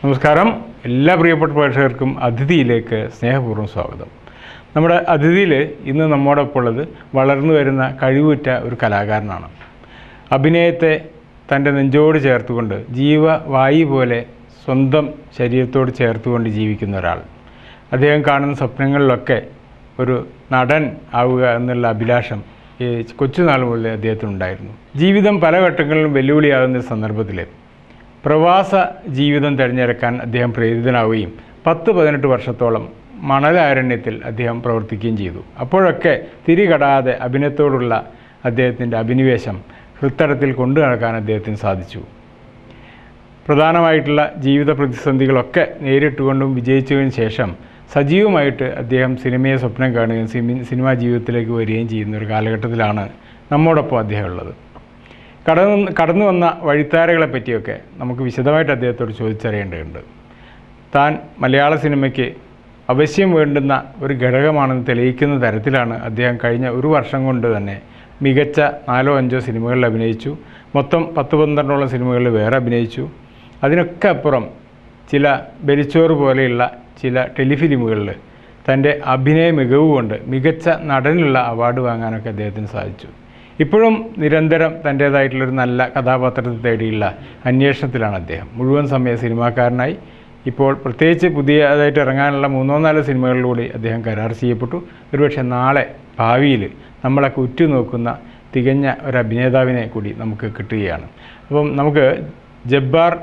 നമസ്കാരം. എല്ലാ പ്രിയപ്പെട്ട പ്രേക്ഷകർക്കും അതിഥിയിലേക്ക് സ്നേഹപൂർവ്വം സ്വാഗതം. നമ്മുടെ അതിഥിയിൽ ഇന്ന് നമ്മോടൊപ്പം ഉള്ളത് വളർന്നു വരുന്ന കഴിവുറ്റ ഒരു കലാകാരനാണ്. അഭിനയത്തെ തൻ്റെ നെഞ്ചോട് ചേർത്തുകൊണ്ട് ജീവവായു പോലെ സ്വന്തം ശരീരത്തോട് ചേർത്തുകൊണ്ട് ജീവിക്കുന്ന ഒരാൾ. അദ്ദേഹം കാണുന്ന സ്വപ്നങ്ങളിലൊക്കെ ഒരു നടൻ ആവുക എന്നുള്ള അഭിലാഷം ഈ കൊച്ചുനാൾ മുതലേ അദ്ദേഹത്തിനുണ്ടായിരുന്നു. ജീവിതം പല ഘട്ടങ്ങളിലും വെല്ലുവിളിയാകുന്ന സന്ദർഭത്തിൽ പ്രവാസ ജീവിതം തിരഞ്ഞെടുക്കാൻ അദ്ദേഹം പ്രേരിതനാവുകയും 10-18 വർഷത്തോളം മണലാരണ്യത്തിൽ അദ്ദേഹം പ്രവർത്തിക്കുകയും ചെയ്തു. അപ്പോഴൊക്കെ തിരികടാതെ അഭിനയത്തോടുള്ള അദ്ദേഹത്തിൻ്റെ അഭിനിവേശം ഹൃത്തടത്തിൽ കൊണ്ടു നടക്കാൻ അദ്ദേഹത്തിന് സാധിച്ചു. പ്രധാനമായിട്ടുള്ള ജീവിത പ്രതിസന്ധികളൊക്കെ നേരിട്ടുകൊണ്ടും വിജയിച്ചതിന് ശേഷം സജീവമായിട്ട് അദ്ദേഹം സിനിമയെ സ്വപ്നം കാണുകയും സിനിമാ ജീവിതത്തിലേക്ക് വരികയും ചെയ്യുന്ന ഒരു കാലഘട്ടത്തിലാണ് നമ്മോടൊപ്പം അദ്ദേഹം ഉള്ളത്. കടന്നു വന്ന വഴിത്താരകളെ പറ്റിയൊക്കെ നമുക്ക് വിശദമായിട്ട് അദ്ദേഹത്തോട് ചോദിച്ചറിയേണ്ടതുണ്ട്. താൻ മലയാള സിനിമയ്ക്ക് അവശ്യം വേണ്ടുന്ന ഒരു ഘടകമാണെന്ന് തെളിയിക്കുന്ന തരത്തിലാണ് അദ്ദേഹം കഴിഞ്ഞ ഒരു വർഷം കൊണ്ട് തന്നെ മികച്ച 4-5 സിനിമകളിൽ അഭിനയിച്ചു. മൊത്തം 10-12 സിനിമകളിൽ വേറെ അഭിനയിച്ചു. അതിനൊക്കെ അപ്പുറം ചില ബലിച്ചോറ് പോലെയുള്ള ചില ടെലിഫിലിമുകളിൽ തൻ്റെ അഭിനയ മികവ് കൊണ്ട് മികച്ച നടനുള്ള അവാർഡ് വാങ്ങാനൊക്കെ അദ്ദേഹത്തിന് സാധിച്ചു. ഇപ്പോഴും നിരന്തരം തൻ്റേതായിട്ടുള്ളൊരു നല്ല കഥാപാത്രത്തെ തേടിയുള്ള അന്വേഷണത്തിലാണ് അദ്ദേഹം. മുഴുവൻ സമയ സിനിമാക്കാരനായി ഇപ്പോൾ പ്രത്യേകിച്ച് പുതിയതായിട്ട് ഇറങ്ങാനുള്ള 3-4 സിനിമകളിലൂടെ അദ്ദേഹം കരാർ ചെയ്യപ്പെട്ടു. ഒരുപക്ഷെ നാളെ ഭാവിയിൽ നമ്മളൊക്കെ ഉറ്റുനോക്കുന്ന തികഞ്ഞ ഒരു അഭിനേതാവിനെ കൂടി നമുക്ക് കിട്ടുകയാണ്. അപ്പം നമുക്ക് ജബ്ബാർ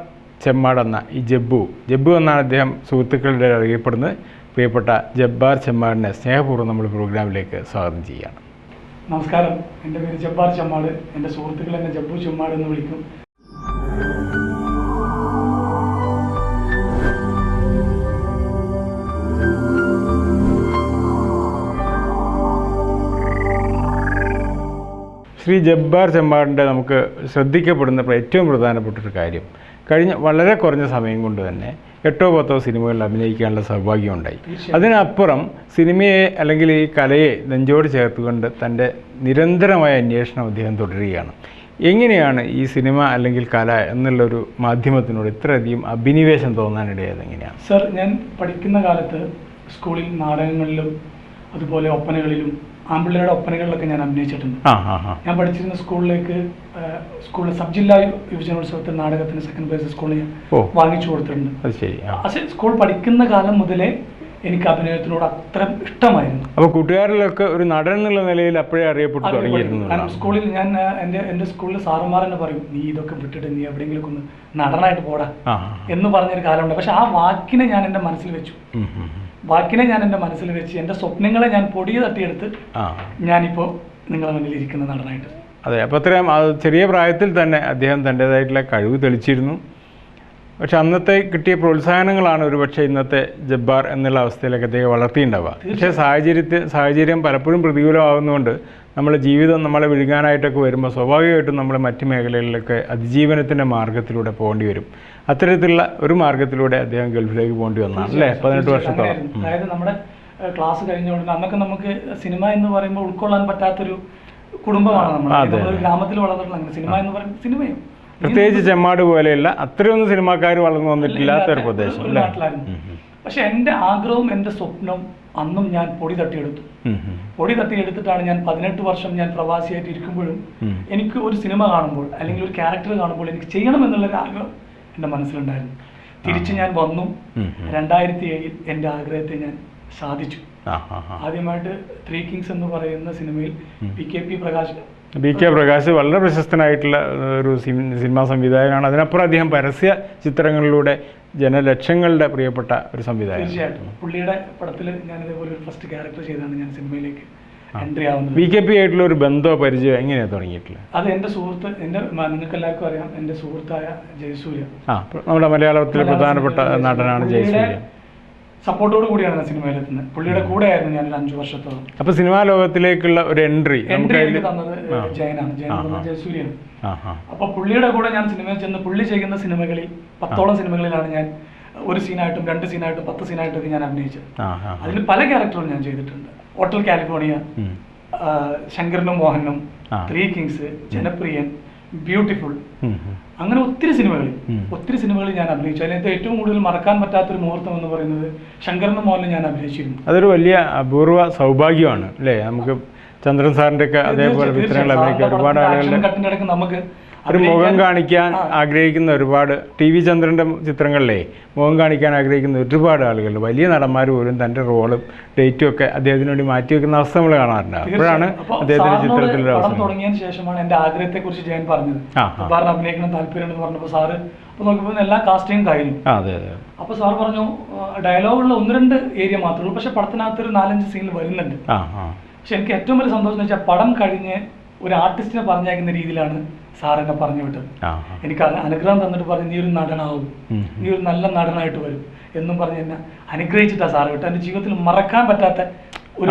ചെമ്മാട് എന്ന ഈ ജബ്ബു എന്നാണ് അദ്ദേഹം സുഹൃത്തുക്കളുടെ അറിയപ്പെടുന്നത്. പ്രിയപ്പെട്ട ജബ്ബാർ ചെമ്മാടിനെ സ്നേഹപൂർവ്വം നമ്മൾ പ്രോഗ്രാമിലേക്ക് സ്വാഗതം ചെയ്യുകയാണ്. നമസ്കാരം. എൻ്റെ പേര് ജബ്ബാർ ചെമ്മാട്. എൻ്റെ സുഹൃത്തുക്കൾ എന്നെ ജബ്ബു ചെമ്മാട് എന്ന് വിളിക്കും. ശ്രീ ജബ്ബാർ ചെമ്മാടിൻ്റെ നമുക്ക് ശ്രദ്ധിക്കപ്പെടുന്ന ഏറ്റവും പ്രധാനപ്പെട്ടൊരു കാര്യം, കഴിഞ്ഞ വളരെ കുറഞ്ഞ സമയം കൊണ്ട് തന്നെ 8-10 സിനിമകളിൽ അഭിനയിക്കാനുള്ള സൗഭാഗ്യം ഉണ്ടായി. അതിനപ്പുറം സിനിമയെ അല്ലെങ്കിൽ ഈ കലയെ നെഞ്ചോട് ചേർത്തുകൊണ്ട് തൻ്റെ നിരന്തരമായ അന്വേഷണം അദ്ദേഹം തുടരുകയാണ്. എങ്ങനെയാണ് ഈ സിനിമ അല്ലെങ്കിൽ കല എന്നുള്ളൊരു മാധ്യമത്തിനോട് ഇത്രയധികം അഭിനിവേശം തോന്നാനിടയായത്? എങ്ങനെയാണ്? സർ, ഞാൻ പഠിക്കുന്ന കാലത്ത് സ്കൂളിൽ നാടകങ്ങളിലും അതുപോലെ ഒപ്പനകളിലും ആൺപിള്ളേരുടെ ഒപ്പനകളിലൊക്കെ ഞാൻ അഭിനയിച്ചിട്ടുണ്ട്. ഞാൻ പഠിച്ചിരുന്ന സ്കൂളിലെ സബ് ജില്ലാ യുവജനോത്സവത്തിൽ നാടകത്തിന് സെക്കൻഡ് പ്രൈസ് സ്കൂളിൽ ഞാൻ വാങ്ങിച്ചു കൊടുത്തിട്ടുണ്ട്. പക്ഷേ സ്കൂൾ പഠിക്കുന്ന കാലം മുതലേ എനിക്ക് അഭിനയത്തിനോട് അത്ര ഇഷ്ടമായിരുന്നു. അപ്പോൾ കൂട്ടുകാരിലൊക്കെ ഒരു നടൻ എന്നുള്ള നിലയിൽ അപ്പോഴേ അറിയപ്പെട്ടു തുടങ്ങിയിരുന്നു. സ്കൂളിൽ ഞാൻ എൻ്റെ സ്കൂളിൽ സാറന്മാർ തന്നെ പറയും, നീ ഇതൊക്കെ വിട്ടിട്ട് നീ എവിടെയെങ്കിലും ഒന്ന് നടനായിട്ട് പോടാ എന്ന് പറഞ്ഞൊരു കാലമുണ്ട്. പക്ഷെ ആ വാക്കിനെ ഞാൻ എൻ്റെ മനസ്സിൽ വെച്ചു. എൻ്റെ സ്വപ്നങ്ങളെ ഞാൻ പൊടിയെ തട്ടിയെടുത്ത് ഞാനിപ്പോൾ നിങ്ങളുടെ മുന്നിൽ ഇരിക്കുന്ന നടനായിട്ട്. അതെ, അപ്പോൾ അത്രയും ചെറിയ പ്രായത്തിൽ തന്നെ അദ്ദേഹം തൻ്റേതായിട്ടുള്ള കഴിവ് തെളിച്ചിരുന്നു. പക്ഷെ അന്നത്തെ കിട്ടിയ പ്രോത്സാഹനങ്ങളാണ് ഒരുപക്ഷെ ഇന്നത്തെ ജബ്ബാർ എന്നുള്ള അവസ്ഥയിലൊക്കെ അദ്ദേഹം വളർത്തിയിട്ടുണ്ടാവുക. പക്ഷേ സാഹചര്യം പലപ്പോഴും പ്രതികൂലമാകുന്നതുകൊണ്ട് നമ്മുടെ ജീവിതം നമ്മളെ വിഴുങ്ങാനായിട്ടൊക്കെ വരുമ്പോൾ സ്വാഭാവികമായിട്ടും നമ്മൾ മറ്റ് മേഖലകളിലൊക്കെ അതിജീവനത്തിൻ്റെ മാർഗത്തിലൂടെ പോകേണ്ടി വരും. അത്തരത്തിലുള്ള ഒരു മാർഗത്തിലൂടെ അദ്ദേഹം ഗൾഫിലേക്ക് പോകേണ്ടി വന്നതാണ് അല്ലേ? 18 വർഷത്തോളം. അതായത് നമ്മുടെ ക്ലാസ് കഴിഞ്ഞ ഉടനെ അന്നൊക്കെ നമുക്ക് സിനിമ എന്ന് പറയുമ്പോൾ ഉൾക്കൊള്ളാൻ പറ്റാത്തൊരു കുടുംബമാണ് നമ്മൾ ഗ്രാമത്തിൽ വളർന്നിട്ടുള്ള. അങ്ങനെ സിനിമ എന്ന് പറയുമ്പോൾ സിനിമയും പ്രത്യേകിച്ച് ചെമ്മാട് പോലെയുള്ള അത്രയൊന്നും സിനിമാക്കാർ വളർന്നു വന്നിട്ടില്ലാത്ത ഒരു പ്രദേശം അല്ലേ? പക്ഷെ എൻ്റെ ആഗ്രഹവും എൻ്റെ സ്വപ്നവും അന്നും ഞാൻ പൊടി തട്ടിയെടുത്തിട്ടാണ് ഞാൻ 18 വർഷം ഞാൻ പ്രവാസിയായിട്ട് ഇരിക്കുമ്പോഴും എനിക്ക് ഒരു സിനിമ കാണുമ്പോൾ അല്ലെങ്കിൽ ഒരു ക്യാരക്ടർ കാണുമ്പോൾ എനിക്ക് ചെയ്യണം എന്നുള്ളൊരു ആഗ്രഹം എൻ്റെ മനസ്സിലുണ്ടായിരുന്നു. തിരിച്ച് ഞാൻ വന്നു. 2007 എൻ്റെ ആഗ്രഹത്തെ ഞാൻ സാധിച്ചു. ആദ്യമായിട്ട് 3 കിങ്സ് എന്ന് പറയുന്ന സിനിമയിൽ ബി കെ പ്രകാശ് വളരെ പ്രശസ്തനായിട്ടുള്ള ഒരു സിനിമാ സംവിധായകനാണ്. അതിനപ്പുറം അദ്ദേഹം പരസ്യ ചിത്രങ്ങളിലൂടെ ജനലക്ഷങ്ങളുടെ പ്രിയപ്പെട്ട ഒരു സംവിധായകൻ. തീർച്ചയായിട്ടും പുള്ളിയുടെ പടത്തിൽ ഞാൻ ഇതേപോലെ ഒരു ഫസ്റ്റ് ക്യാരക്ടർ ചെയ്താണ് ഞാൻ സിനിമയിലേക്ക് എൻട്രി ആവുന്നത്. BKP ആയിട്ടുള്ള ഒരു ബന്ധമോ പരിചയം എങ്ങനെയാണ് തുടങ്ങിയിട്ടുള്ളത്? അത് എൻ്റെ സുഹൃത്ത്, നിങ്ങൾക്ക് എല്ലാവർക്കും അറിയാം, എൻ്റെ സുഹൃത്തായ ജയസൂര്യ, നമ്മുടെ മലയാളത്തിലെ പ്രധാനപ്പെട്ട നടനാണ് ജയസൂര്യ. സപ്പോർട്ടോട് കൂടിയാണ് ഞാൻ സിനിമയിലെത്തുന്നത്. പുള്ളിയുടെ കൂടെ ആയിരുന്നു ഞാൻ 5 വർഷത്തോളം. അപ്പൊ സിനിമാ ലോകത്തിലേക്കുള്ള ഒരു എൻട്രി തന്നത് ജയസൂര്യാണ്. അപ്പൊ പുള്ളിയുടെ കൂടെ ഞാൻ സിനിമയിൽ ചെന്ന് പുള്ളി ചെയ്യുന്ന സിനിമകളിൽ 10ഓളം സിനിമകളിലാണ് ഞാൻ ഒരു സീനായിട്ടും 2 സീനായിട്ടും 10 സീനായിട്ടൊക്കെ ഞാൻ അഭിനയിച്ചത്. അതിൽ പല ക്യാരക്ടറും ഞാൻ ചെയ്തിട്ടുണ്ട്. Hotel California, ശങ്കരനും മോഹനും, 3 Kings, Janapriyan, beautiful, അങ്ങനെ ഒത്തിരി സിനിമകളിൽ ഞാൻ അഭിനയിച്ചു. അതിനകത്ത് ഏറ്റവും കൂടുതൽ മറക്കാൻ പറ്റാത്തൊരു മുഹൂർത്തം എന്ന് പറയുന്നത് ശങ്കരനും മോഹനിലും ഞാൻ അഭിനയിച്ചിരുന്നു. അതൊരു വലിയ അപൂർവ സൗഭാഗ്യമാണ് അല്ലേ? നമുക്ക് ചന്ദ്രൻ സാറിന്റെ ഒക്കെ അതേപോലെ ചിത്രങ്ങൾ അഭിനയിക്കാൻ ഒരുപാട് ആളുകളുടെ കട്ടിനിടക്ക് നമുക്ക് ഒരു മുഖം കാണിക്കാൻ ആഗ്രഹിക്കുന്ന ഒരുപാട് ടി വി ചന്ദ്രൻ്റെ ചിത്രങ്ങളിലെ മുഖം കാണിക്കാൻ ആഗ്രഹിക്കുന്ന ഒരുപാട് ആളുകളുണ്ട്. വലിയ നടന്മാർ പോലും തൻ്റെ റോളും ഡേറ്റും ഒക്കെ അദ്ദേഹത്തിന് വേണ്ടി മാറ്റി വെക്കുന്ന അവസ്ഥ നമ്മൾ കാണാറുണ്ട്. അപ്പോഴാണ് അദ്ദേഹത്തിന്റെ ചിത്രത്തിലൊരു അവസരം തുടങ്ങിയതിന് ശേഷമാണ് എൻ്റെ ആഗ്രഹത്തെ കുറിച്ച് ഞാൻ പറഞ്ഞത്. സാറിന് അഭിനയിക്കണം താല്പര്യമുണ്ടെന്ന് പറഞ്ഞപ്പോൾ സാറ് അപ്പോൾ നോക്കിയപ്പോൾ എല്ലാ കാസ്റ്റിംഗും കഴിഞ്ഞു. അപ്പോൾ സാർ പറഞ്ഞു ഡയലോഗുള്ള 1-2 ഏരിയ മാത്രമേ ഉള്ളൂ, പക്ഷെ പടത്തിനകത്തൊരു 4-5 സീനിൽ വരുന്നുണ്ട്. പക്ഷെ എനിക്ക് ഏറ്റവും വലിയ സന്തോഷം എന്ന് വെച്ചാൽ പടം കഴിഞ്ഞ് ഒരു ആർട്ടിസ്റ്റിനെ പറഞ്ഞയക്കുന്ന രീതിയിലാണ് സാർ എന്നെ പറഞ്ഞു വിട്ടത്. എനിക്ക് അനുഗ്രഹം തന്നിട്ട് പറഞ്ഞു നീ ഒരു നടനാവും, നീ ഒരു നല്ല നടനായിട്ട് വരും എന്നും പറഞ്ഞ് എന്നെ അനുഗ്രഹിച്ചിട്ടാണ് സാർ വിട്ടത്. എൻ്റെ ജീവിതത്തിൽ മറക്കാൻ പറ്റാത്ത ഒരു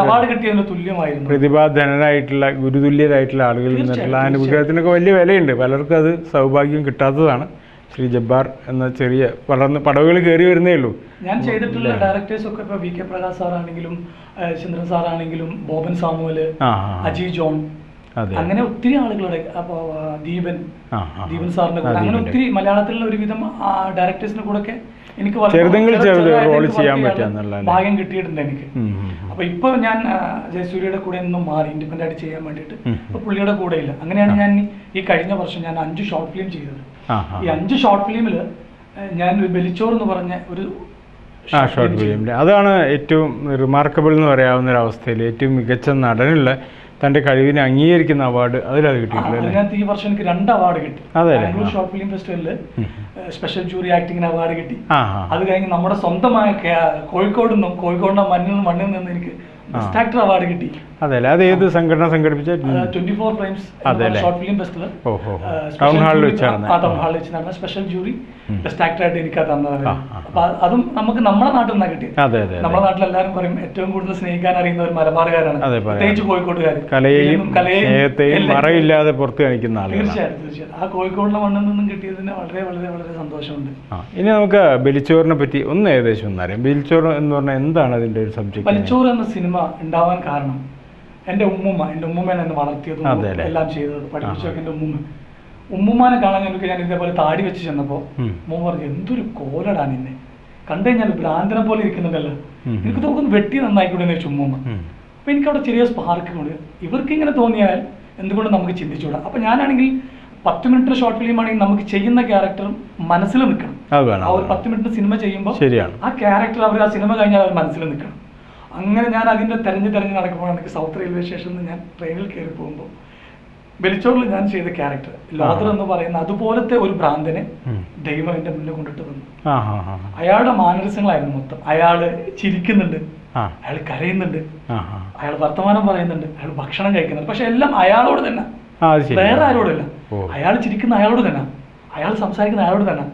അവാർഡ് കിട്ടിയതിന് തുല്യമായിരുന്നു. പ്രതിഭാധനനായിട്ടുള്ള ഗുരുതുല്യരായിട്ടുള്ള ആളുകളിൽ നിന്നുള്ള അനുഗ്രഹത്തിനൊക്കെ വലിയ വിലയുണ്ട്. പലർക്കും അത് സൗഭാഗ്യം കിട്ടാത്തതാണ്. ശ്രീ ജബ്ബാർ എന്ന ചെറിയ വളർന്ന് പടവുകൾ കയറി വരുന്നേ ഉള്ളൂ. ഞാൻ ചെയ്തിട്ടുള്ള ഡയറക്ടേഴ്സ് ഒക്കെ ഇപ്പോൾ VK പ്രകാശ് സാറാണെങ്കിലും ചന്ദ്രൻ സാറാണെങ്കിലും ബോബൻ സാമുവല്, അജി ജോൺ, അങ്ങനെ ഒത്തിരി ആളുകളുടെ ദീപൻ സാറിന്റെ കൂടെ അങ്ങനെ ഒത്തിരി മലയാളത്തിലുള്ള ഒരുവിധം ഡയറക്ടേഴ്സിന്റെ കൂടെ ഒക്കെ എനിക്ക് ഭാഗ്യം കിട്ടിയിട്ടുണ്ട് എനിക്ക്. അപ്പൊ ഇപ്പൊ ഞാൻ ജയസൂര്യയുടെ കൂടെ നിന്നും മാറി ഇൻഡിപെൻഡന്റ് ആയിട്ട് ചെയ്യാൻ വേണ്ടിയിട്ട് ഇപ്പൊ പുള്ളിയുടെ കൂടെ ഇല്ല. അങ്ങനെയാണ് ഞാൻ ഈ കഴിഞ്ഞ വർഷം ഞാൻ 5 ഷോർട്ട് ഫിലിം ചെയ്തത്. ഈ 5 ഷോർട്ട് ഫിലിമിൽ ഞാൻ ബെലിച്ചോർ എന്ന് പറഞ്ഞ ഒരു ഷോർട്ട് ഫിലിമിൽ അതാണ് ഏറ്റവും റിമാർക്കബിൾ എന്ന് പറയാവുന്ന ഒരു അവസ്ഥയിൽ ഏറ്റവും മികച്ച നടനുള്ള തന്റെ കഴിവിനെ അംഗീകരിക്കുന്ന അവാർഡ് അതിലത് കിട്ടിയിട്ടില്ല. അതിനകത്ത് ഈ വർഷം എനിക്ക് 2 അവാർഡ് കിട്ടി. ബാംഗ്ലൂർ ഷോർട്ട് ഫിലിം ഫെസ്റ്റിവലില് സ്പെഷ്യൽ ജൂറി ആക്ടിങ്ങിന് അവാർഡ് കിട്ടി. അത് കഴിഞ്ഞ് നമ്മുടെ സ്വന്തമായ കോഴിക്കോടിന്റെ മണ്ണിൽ നിന്ന് എനിക്ക് ബെസ്റ്റ് ആക്ടർ അവാർഡ് കിട്ടി. അതല്ലേ, അത് ഏത് സംഘടന സംഘടിപ്പിച്ച 24 frames short film festival town ഹാളിൽ വെച്ചാണ് നടന്ന സ്പെഷ്യൽ ജൂറി ബെസ്റ്റ് ആക്ടർ ആയിട്ട് എനിക്ക് തന്നത്. അപ്പൊ അതും നമുക്ക് നമ്മുടെ നാട്ടിൽ നിന്നാണ് കിട്ടിയത്. നമ്മുടെ നാട്ടിൽ എല്ലാവരും പറയും ഏറ്റവും കൂടുതൽ സ്നേഹിക്കാൻ അറിയുന്ന ഒരു മലബാറുകാരാണ്, പ്രത്യേകിച്ച് കോഴിക്കോട്ടുകാർ. മറയില്ലാതെ പുറത്ത് കാണിക്കുന്ന ആളുകൾ. തീർച്ചയായിട്ടും ആ കോഴിക്കോടിന്റെ മണ്ണിൽ നിന്നും കിട്ടിയതിന് വളരെ വളരെ വളരെ സന്തോഷമുണ്ട്. ഇനി നമുക്ക് ബലിച്ചോറിനെ പറ്റി ഒന്ന് ഏകദേശം ഒന്നറിയാം. ബലിച്ചോർ എന്ന് പറഞ്ഞാൽ എന്താണ് അതിന്റെ ഒരു സബ്ജക്ട്? ബലിച്ചോർ എന്ന സിനിമ ഉണ്ടാവാൻ കാരണം എൻ്റെ ഉമ്മുമ്മയാണ് എന്നെ വളർത്തിയതും എല്ലാം ചെയ്തത്, പഠിപ്പിച്ചൊക്കെ എൻ്റെ ഉമ്മുമ്മാനെ കാണാൻ ഞാൻ ഇതേപോലെ താടി വെച്ച് ചെന്നപ്പോൾ ഉമ്മ പറഞ്ഞു എന്തൊരു കോലടാ നിന്നെ കണ്ടു കഴിഞ്ഞാൽ ഭ്രാന്തനെ പോലെ ഇരിക്കുന്നുണ്ടല്ലോ, എനിക്ക് തോന്നുന്നു വെട്ടി നന്നായിക്കൂടെ എന്ന് വെച്ചു ഉമ്മുമ്മ. അപ്പൊ എനിക്ക് അവിടെ ചെറിയ സ്പാർക്ക് കൊണ്ട് ഇവർക്ക് ഇങ്ങനെ തോന്നിയാൽ എന്തുകൊണ്ട് നമുക്ക് ചിന്തിച്ചുകൂടാ. അപ്പൊ ഞാനാണെങ്കിൽ 10 മിനിറ്റ് ഷോർട്ട് ഫിലിം ആണെങ്കിൽ നമുക്ക് ചെയ്യുന്ന ക്യാരക്ടർ മനസ്സിൽ നിൽക്കണം. ആ ഒരു 10 മിനിറ്റ് സിനിമ ചെയ്യുമ്പോൾ ആ ക്യാരക്ടർ അവർ ആ സിനിമ കഴിഞ്ഞാൽ അവർ മനസ്സിൽ നിൽക്കണം. അങ്ങനെ ഞാൻ അതിൻ്റെ തെരഞ്ഞ് നടക്കുമ്പോൾ എനിക്ക് സൗത്ത് റെയിൽവേ സ്റ്റേഷനിൽ നിന്ന് ഞാൻ ട്രെയിനിൽ കയറി പോകുമ്പോൾ ബലിച്ചോറിൽ ഞാൻ ചെയ്ത ക്യാരക്ടർ ലോദർ എന്ന് പറയുന്ന അതുപോലത്തെ ഒരു ഭ്രാന്തനെ ദൈവം എൻ്റെ മുന്നിൽ കൊണ്ടിട്ട് തന്നു. അയാളുടെ മാനറിസങ്ങളായിരുന്നു മൊത്തം. അയാള് ചിരിക്കുന്നുണ്ട്, അയാൾ കരയുന്നുണ്ട്, അയാൾ വർത്തമാനം പറയുന്നുണ്ട്, അയാൾ ഭക്ഷണം കഴിക്കുന്നുണ്ട്, പക്ഷെ എല്ലാം അയാളോട് തന്നെ, വേറെ ആരോടല്ല. അയാൾ ചിരിക്കുന്ന അയാളോട് തന്നെ, അയാൾ സംസാരിക്കുന്ന അയാളോട് തന്നെ.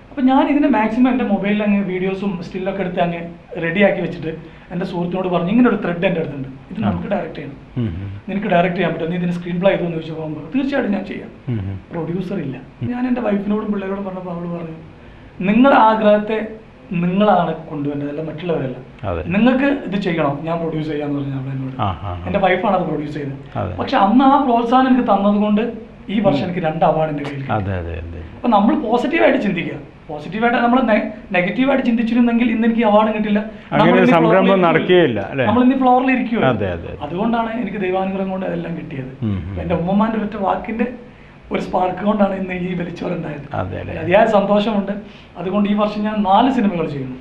അപ്പം ഞാൻ ഇതിനെ മാക്സിമം എൻ്റെ മൊബൈലിൽ അങ്ങ് വീഡിയോസും സ്റ്റില്ലൊക്കെ എടുത്ത് അങ്ങ് റെഡിയാക്കി വെച്ചിട്ട് എൻ്റെ സുഹൃത്തിനോട് പറഞ്ഞു ഇങ്ങനെ ഒരു ത്രെഡ് എൻ്റെ അടുത്തുണ്ട്, ഇത് നമുക്ക് ഡയറക്റ്റ് ചെയ്യണം, നിനക്ക് ഡയറക്റ്റ് ചെയ്യാൻ പറ്റും, നീ ഇതിന് സ്ക്രീൻ പ്ലേ ചെയ്തു എന്ന് ചോദിച്ചപ്പോൾ തീർച്ചയായിട്ടും ഞാൻ ചെയ്യാം. പ്രൊഡ്യൂസർ ഇല്ല. ഞാൻ എൻ്റെ വൈഫിനോടും പിള്ളേരോടും പറഞ്ഞപ്പോൾ അവൾ പറഞ്ഞു നിങ്ങളുടെ ആഗ്രഹത്തെ നിങ്ങളാണ് കൊണ്ടുവരേണ്ടത്, അല്ല മറ്റുള്ളവരല്ല. നിങ്ങൾക്ക് ഇത് ചെയ്യണം, ഞാൻ പ്രൊഡ്യൂസ് ചെയ്യാന്ന് പറഞ്ഞു അവൾ എന്നോട്. എൻ്റെ വൈഫാണ് അത് പ്രൊഡ്യൂസ് ചെയ്തത്. പക്ഷെ അന്ന് ആ പ്രോത്സാഹനം എനിക്ക് തന്നത് കൊണ്ട് ഈ വർഷം എനിക്ക് 2 അവാർഡ് എൻ്റെ കയ്യിൽ. അപ്പൊ നമ്മൾ പോസിറ്റീവായിട്ട് ചിന്തിക്കുക. പോസിറ്റീവായിട്ട് നമ്മൾ നെഗറ്റീവായിട്ട് ചിന്തിച്ചിരുന്നെങ്കിൽ ഇന്ന് എനിക്ക് അവാർഡ് കിട്ടില്ല, നമ്മൾ ഇന്ന് ഫ്ലോറിൽ ഇരിക്കുക. അതുകൊണ്ടാണ് എനിക്ക് ദൈവാനുഗ്രഹം കൊണ്ട് അതെല്ലാം കിട്ടിയത്. എൻ്റെ ഉമ്മമാന്റെ ഒറ്റ വാക്കിന്റെ ഒരു സ്പാർക്ക് കൊണ്ടാണ് ഇന്ന് ഈ ബലിച്ചോറുണ്ടായത്. അതിയായ സന്തോഷമുണ്ട്. അതുകൊണ്ട് ഈ വർഷം ഞാൻ 4 സിനിമകൾ ചെയ്യുന്നു.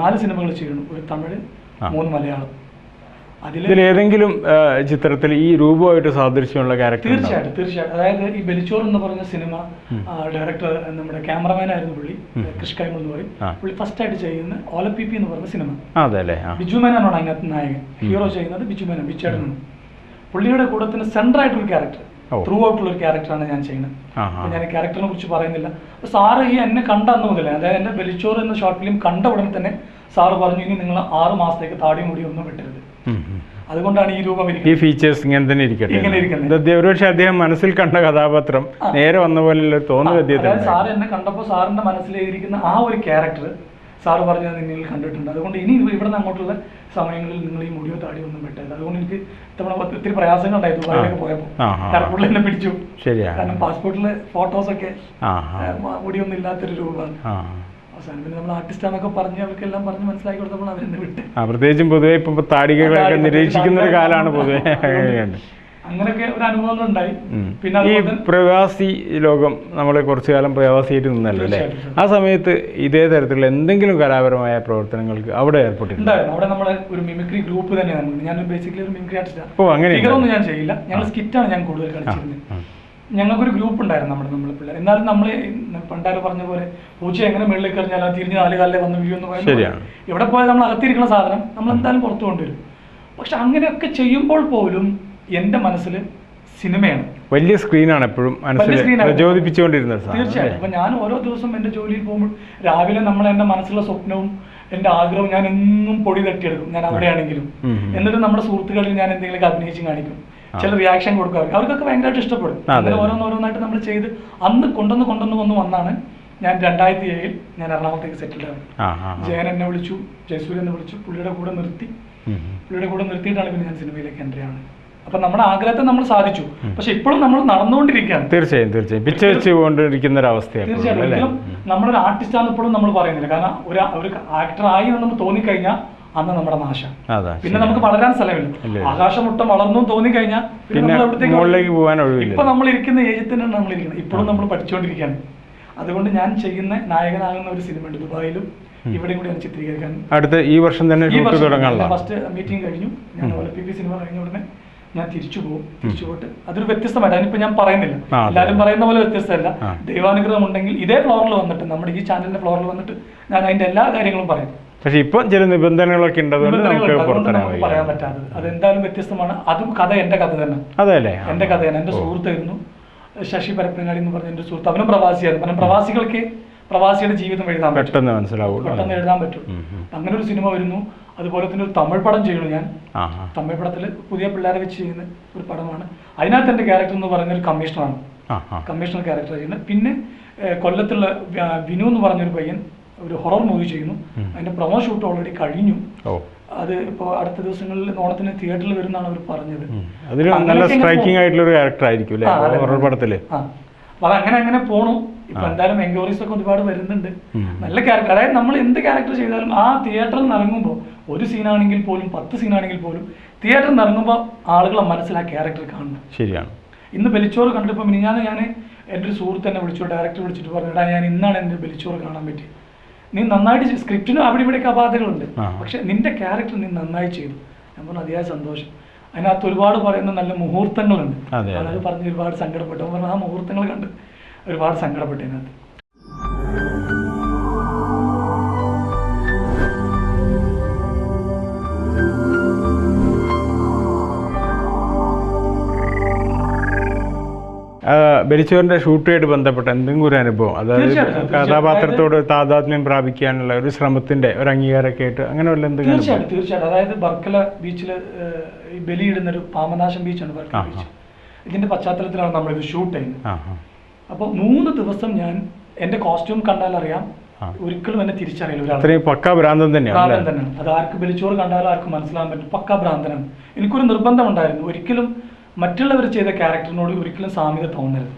4 സിനിമകൾ ചെയ്യുന്നു, ഒരു തമിഴ്, 3 മലയാളം. ഏതെങ്കിലും ചിത്രത്തിൽ ഈ രൂപമായിട്ട് സാദൃശ്യമുള്ള ക്യാരക്ടർ? തീർച്ചയായിട്ടും. അതായത് ഈ ബലിച്ചോർ എന്ന് പറഞ്ഞ സിനിമ ഡയറക്ടർ നമ്മുടെ ക്യാമറമാൻ ആയിരുന്നു പുള്ളി, കൃഷ് കൈമൾ എന്ന് പറയും. പുള്ളി ഫസ്റ്റ് ആയിട്ട് ചെയ്യുന്ന ഓലപ്പിപ്പി എന്ന് പറഞ്ഞ സിനിമ. ബിജു മേനോനാണ് അതിനകത്ത് നായകൻ. ഹീറോ ചെയ്യുന്നത് ബിജു മേനോൻ, ബിച്ചേടനാണ്. പുള്ളിയുടെ കൂടത്തിന് സെൻട്രൽ ആയിട്ടുള്ള ക്യാരക്ടർ, ത്രൂ ഔട്ടുള്ള ഒരു ക്യാരക്ടറാണ് ഞാൻ ചെയ്യുന്നത്. ഞാൻ ക്യാരക്ടറിനെ കുറിച്ച് പറയുന്നില്ല. അപ്പൊ സാറ് ഈ എന്നെ കണ്ട അന്ന് മുതലേ, അതായത് എന്റെ ബലിച്ചോർ എന്ന ഷോർട്ട് ഫിലിം കണ്ട ഉടനെ തന്നെ സാറ് പറഞ്ഞു ഇനി നിങ്ങൾ 6 മാസത്തേക്ക് താടി മുടി ഒന്നും വെട്ടരുത്. അതുകൊണ്ടാണ് ഈ രൂപം, ഈ ഫീച്ചേഴ്സ് ഇങ്ങനെ തന്നെ ഇരിക്കട്ടെ. ഒരുപക്ഷെ അദ്ദേഹം മനസ്സിൽ കണ്ട കഥാപാത്രം നേരെ വന്ന പോലെ തോന്നുന്നു. സാർ എന്നെ കണ്ടപ്പോൾ സാറിന്റെ മനസ്സിലിരിക്കുന്ന ആ ഒരു ക്യാരക്ടർ സാറ് പറഞ്ഞത് നിന്നിൽ കണ്ടിട്ടുണ്ട്. അതുകൊണ്ട് ഇനി ഇവിടെ നിന്ന് അങ്ങോട്ടുള്ള സമയങ്ങളിൽ നിങ്ങൾ ഈ മുടിയോ താടിയോ ഒന്നും വെട്ടരുത്. അതുകൊണ്ട് എനിക്ക് ഇത്തവണ ഒത്തിരി പ്രയാസങ്ങൾ ഉണ്ടായി ദുബായിലൊക്കെ പോയപ്പോൾ. എയർപോർട്ടിൽ എന്നെ പിടിച്ചു. കാരണം പാസ്പോർട്ടിലെ ഫോട്ടോസൊക്കെ മുടിയൊന്നും ഇല്ലാത്തൊരു രൂപമാണ്. അവസാനം പിന്നെ നമ്മൾ ആർട്ടിസ്റ്റാന്നൊക്കെ പറഞ്ഞ് അവർക്കെല്ലാം പറഞ്ഞ് മനസ്സിലാക്കി കൊടുത്തപ്പോൾ അവരെന്നെ വിട്ട്. പ്രത്യേകിച്ചും പൊതുവെ ഇപ്പൊ താടികളൊക്കെ നിരീക്ഷിക്കുന്ന ഒരു കാലമാണ് പൊതുവെ. അങ്ങനെയൊക്കെ ഒരു അനുഭവങ്ങൾ ഉണ്ടായി. പിന്നെ ഈ പ്രവാസി ലോകം നമ്മളെ കുറച്ചു കാലം പ്രവാസിയായിട്ട് നിന്നല്ലോ അല്ലേ? ആ സമയത്ത് ഇതേ തരത്തിലുള്ള എന്തെങ്കിലും കലാപരമായ പ്രവർത്തനങ്ങൾക്ക് അവിടെ ഏർപ്പെട്ടിട്ടുണ്ടായിരുന്നു? അവിടെ നമ്മുടെ ഒരു മിമിക്രി ഗ്രൂപ്പ് തന്നെയാണ്. ഞാൻ ബേസിക്കലി ഒരു മിമിക്രി ആർട്ടിസ്റ്റാണ്. ഓ, അങ്ങനെ ഫിഗറൊന്നും ഞാൻ ചെയ്യില്ല. ഞങ്ങൾ സ്കിറ്റാണ് ഞാൻ കൂടുതൽ കളിച്ചിരുന്നത്. ഞങ്ങൾക്കൊരു ഗ്രൂപ്പ് ഉണ്ടായിരുന്നു നമ്മളെ പിള്ളേർ. എന്നാലും നമ്മൾ പണ്ടാര് പറഞ്ഞ പോലെ പൂച്ച എങ്ങനെ മുകളിലേക്ക് എറിഞ്ഞാൽ അത് തിരിഞ്ഞ് 4 കാലിലെ വന്ന് വീഴുമെന്ന് പറയുന്നത് എവിടെ പോയാൽ നമ്മൾ അകത്തിരിക്കുന്ന സാധനം നമ്മൾ എന്തായാലും പുറത്തു കൊണ്ടുവരും. പക്ഷെ അങ്ങനെയൊക്കെ ചെയ്യുമ്പോൾ പോലും എൻ്റെ മനസ്സിൽ സിനിമയാണ്, വലിയ സ്ക്രീനാണ് എപ്പോഴും പ്രചോദിപ്പിച്ചുകൊണ്ടിരുന്നത്. തീർച്ചയായും. അപ്പൊ ഞാൻ ഓരോ ദിവസം എൻ്റെ ജോലിയിൽ പോകുമ്പോൾ രാവിലെ നമ്മൾ എൻ്റെ മനസ്സിലുള്ള സ്വപ്നവും എൻ്റെ ആഗ്രഹവും ഞാൻ എന്നും പൊടി തട്ടിയെടുക്കും. ഞാൻ അവിടെയാണെങ്കിലും എന്നിട്ട് നമ്മുടെ സുഹൃത്തുക്കളിൽ ഞാൻ എന്തെങ്കിലുമൊക്കെ അഭിനയിച്ച് കാണിക്കും. ചില റിയാക്ഷൻ കൊടുക്കുക, അവർക്കൊക്കെ ഭയങ്കരമായിട്ട് ഇഷ്ടപ്പെടും. അങ്ങനെ ഓരോന്നോരോന്നായിട്ട് നമ്മൾ ചെയ്ത് അന്ന് കൊണ്ടുവന്ന് വന്നാണ് ഞാൻ 2007 ഞാൻ എറണാകുളത്തേക്ക് സെറ്റിൽഡ് ആവും. ജയൻ എന്നെ വിളിച്ചു, ജയസൂര്യ എന്നെ വിളിച്ചു. പുള്ളിയുടെ കൂടെ നിർത്തിയിട്ടാണ് പിന്നെ ഞാൻ സിനിമയിലേക്ക് എൻട്രി ആണ്. അപ്പൊ നമ്മുടെ ആഗ്രഹത്തെ നമ്മൾ സാധിച്ചു. പക്ഷെ ഇപ്പോഴും നമ്മൾ നടന്നുകൊണ്ടിരിക്കുകയാണ്. തീർച്ചയായും പിച്ച വെച്ചുകൊണ്ടിരിക്കുന്ന ഒരു അവസ്ഥയാണ്. തീർച്ചയായിട്ടും നമ്മളൊരു ആർട്ടിസ്റ്റാണ് ഇപ്പോഴും നമ്മൾ പറയുന്നില്ല. കാരണം ഒരു ആക്ടർ ആയി എന്ന് നമുക്ക് തോന്നിക്കഴിഞ്ഞാൽ അന്ന് നമ്മുടെ നാശം. പിന്നെ നമുക്ക് വളരാൻ സ്ഥലമില്ല. ആകാശമുട്ടം വളർന്നു തോന്നിക്കഴിഞ്ഞാൽ പിന്നെ ഇപ്പൊ നമ്മൾ ഇരിക്കുന്ന ഏജിൽ തന്നെയാണ് നമ്മൾ ഇരിക്കുന്നത്. ഇപ്പോഴും നമ്മൾ പഠിച്ചുകൊണ്ടിരിക്കുകയാണ്. അതുകൊണ്ട് ഞാൻ ചെയ്യുന്ന നായകനാകുന്ന ഒരു സിനിമ ഉണ്ട് ദുബായിലും ഇവിടെയും കൂടി ചിത്രീകരിക്കാൻ. അടുത്ത ഈ വർഷം തന്നെ ഫസ്റ്റ് മീറ്റിംഗ് കഴിഞ്ഞു. ഞാൻ ഒളിമ്പിക് സിനിമ കഴിഞ്ഞ ഉടനെ ഞാൻ തിരിച്ചു പോയിട്ട് അതൊരു വ്യത്യസ്തമായിട്ട് അതിനിപ്പോ ഞാൻ പറയുന്നില്ല. എല്ലാവരും പറയുന്ന പോലെ വ്യത്യസ്തമല്ല. ദൈവാനുഗ്രഹം ഉണ്ടെങ്കിൽ ഇതേ ഫ്ലോറിൽ വന്നിട്ട് നമ്മുടെ ഈ ചാനലിന്റെ ഫ്ലോറിൽ വന്നിട്ട് ഞാൻ അതിന്റെ എല്ലാ കാര്യങ്ങളും പറയും. പക്ഷെ ഇപ്പൊ ചില നിബന്ധനകളൊക്കെ പറയാൻ പറ്റാത്തത് അതെന്തായാലും വ്യത്യസ്തമാണ്. അതും കഥ എന്റെ കഥ തന്നെ. എന്റെ കഥയാണ്. എന്റെ സുഹൃത്തായിരുന്നു ശശി പരപ്പനങ്ങാടി എന്ന് പറഞ്ഞ എന്റെ സുഹൃത്ത്. അവനും പ്രവാസിയായിരുന്നു. കാരണം പ്രവാസികൾക്ക് പ്രവാസിയുടെ ജീവിതം എഴുതാൻ പെട്ടെന്ന് എഴുതാൻ പറ്റും. അങ്ങനെ ഒരു സിനിമ വരുന്നു. അതുപോലെ തന്നെ ഒരു തമിഴ് പടം ചെയ്യണു ഞാൻ. തമിഴ് പടത്തിൽ പുതിയ പിള്ളേരെ വെച്ച് ചെയ്യുന്ന ഒരു പടമാണ്. അതിനകത്ത് എന്റെ ക്യാരക്ടർ എന്ന് പറയുന്ന ഒരു കമ്മീഷണറാണ്. കമ്മീഷണർ ക്യാരക്ടർ ചെയ്യുന്നത്. പിന്നെ കൊല്ലത്തുള്ള വിനു എന്ന് പറഞ്ഞൊരു പയ്യൻ ഒരു ഹൊറർ മൂവി ചെയ്യുന്നു. അതിന്റെ പ്രൊമോ ഷൂട്ട് ഓൾറെഡി കഴിഞ്ഞു. അത് ഇപ്പോ അടുത്ത ദിവസങ്ങളിൽ ഓണത്തിന് തിയേറ്ററിൽ വരുന്നാണ് അവർ പറഞ്ഞത്. അപ്പൊ അങ്ങനെ പോണു. ഇപ്പൊ എന്തായാലും എൻക്വയറീസ് ഒക്കെ ഒരുപാട് വരുന്നുണ്ട്. നല്ല ക്യാരക്ടർ, അതായത് നമ്മൾ എന്ത് ക്യാരക്ടർ ചെയ്താലും ആ തിയേറ്ററിൽ നിന്ന് ഇറങ്ങുമ്പോൾ ഒരു സീനാണെങ്കിൽ പോലും 10 സീനാണെങ്കിൽ പോലും തിയേറ്ററിൽ നിന്ന് ഇറങ്ങുമ്പോൾ ആളുകളെ മനസ്സിൽ ആ ക്യാരക്ടർ കാണുന്നു. ശരിയാണ്. ഇന്ന് ബലിച്ചോറ് കണ്ടിപ്പോ മിനിഞ്ഞാന്ന് ഞാൻ എൻ്റെ ഒരു സുഹൃത്ത് എന്നെ വിളിച്ചു, ഡയറക്ടർ വിളിച്ചിട്ട് പറഞ്ഞു, ഞാൻ ഇന്നാണ് എൻ്റെ ബലിച്ചോറ് കാണാൻ പറ്റി. നീ നന്നായിട്ട് സ്ക്രിപ്റ്റിനും അവിടെ ഇവിടെയൊക്കെ അപാധകളുണ്ട്, പക്ഷെ നിന്റെ ക്യാരക്ടർ നീ നന്നായി ചെയ്തു. ഞാൻ പറഞ്ഞു അതിയായ സന്തോഷം. അതിനകത്ത് ഒരുപാട് പറയുന്ന നല്ല മുഹൂർത്തങ്ങളുണ്ട്. അത് പറഞ്ഞ് ഒരുപാട് സങ്കടപ്പെട്ടു. പറഞ്ഞു ആ മുഹൂർത്തങ്ങൾ കണ്ട് ഒരുപാട് സങ്കടപ്പെട്ടു. അതിനകത്ത് ബലിച്ചോറിന്റെ ഷൂട്ടുമായിട്ട് ബന്ധപ്പെട്ട എന്തെങ്കിലും ഒരു അനുഭവം, അതായത് കഥാപാത്രത്തോട് താതാത്മ്യം പ്രാപിക്കാനുള്ള ഒരു ശ്രമത്തിന്റെ ഒരു അംഗീകാരമൊക്കെ ആയിട്ട് അങ്ങനെ വല്ല എന്തെങ്കിലും? തീർച്ചയായിട്ടും. അതായത് ബർക്കല ബീച്ചിൽ ഈ ബലിയിടുന്ന ഒരു പാമനാശം ബീച്ചാണ് ബർക്കല ബീച്ച്. ഇതിന്റെ പശ്ചാത്തലത്തിലാണ് നമ്മളിത് ഷൂട്ട് ചെയ്യുന്നത്. അപ്പോൾ 3 ദിവസം ഞാൻ എന്റെ കോസ്റ്റ്യൂം കണ്ടാൽ അറിയാം, ഒരിക്കലും എന്നെ തിരിച്ചറിയില്ല. പക്കാ ഭ്രാന്തൻ തന്നെയാണ്. അത് ആർക്ക് ബലിച്ചോറ് കണ്ടാലും ആർക്കും മനസ്സിലാകാൻ പറ്റും. പക്കാ ഭ്രാന്തനാണ്. എനിക്കൊരു നിർബന്ധം ഉണ്ടായിരുന്നു, ഒരിക്കലും മറ്റുള്ളവർ ചെയ്ത ക്യാരക്ടറിനോട് ഒരിക്കലും സാമ്യത തോന്നരുത്.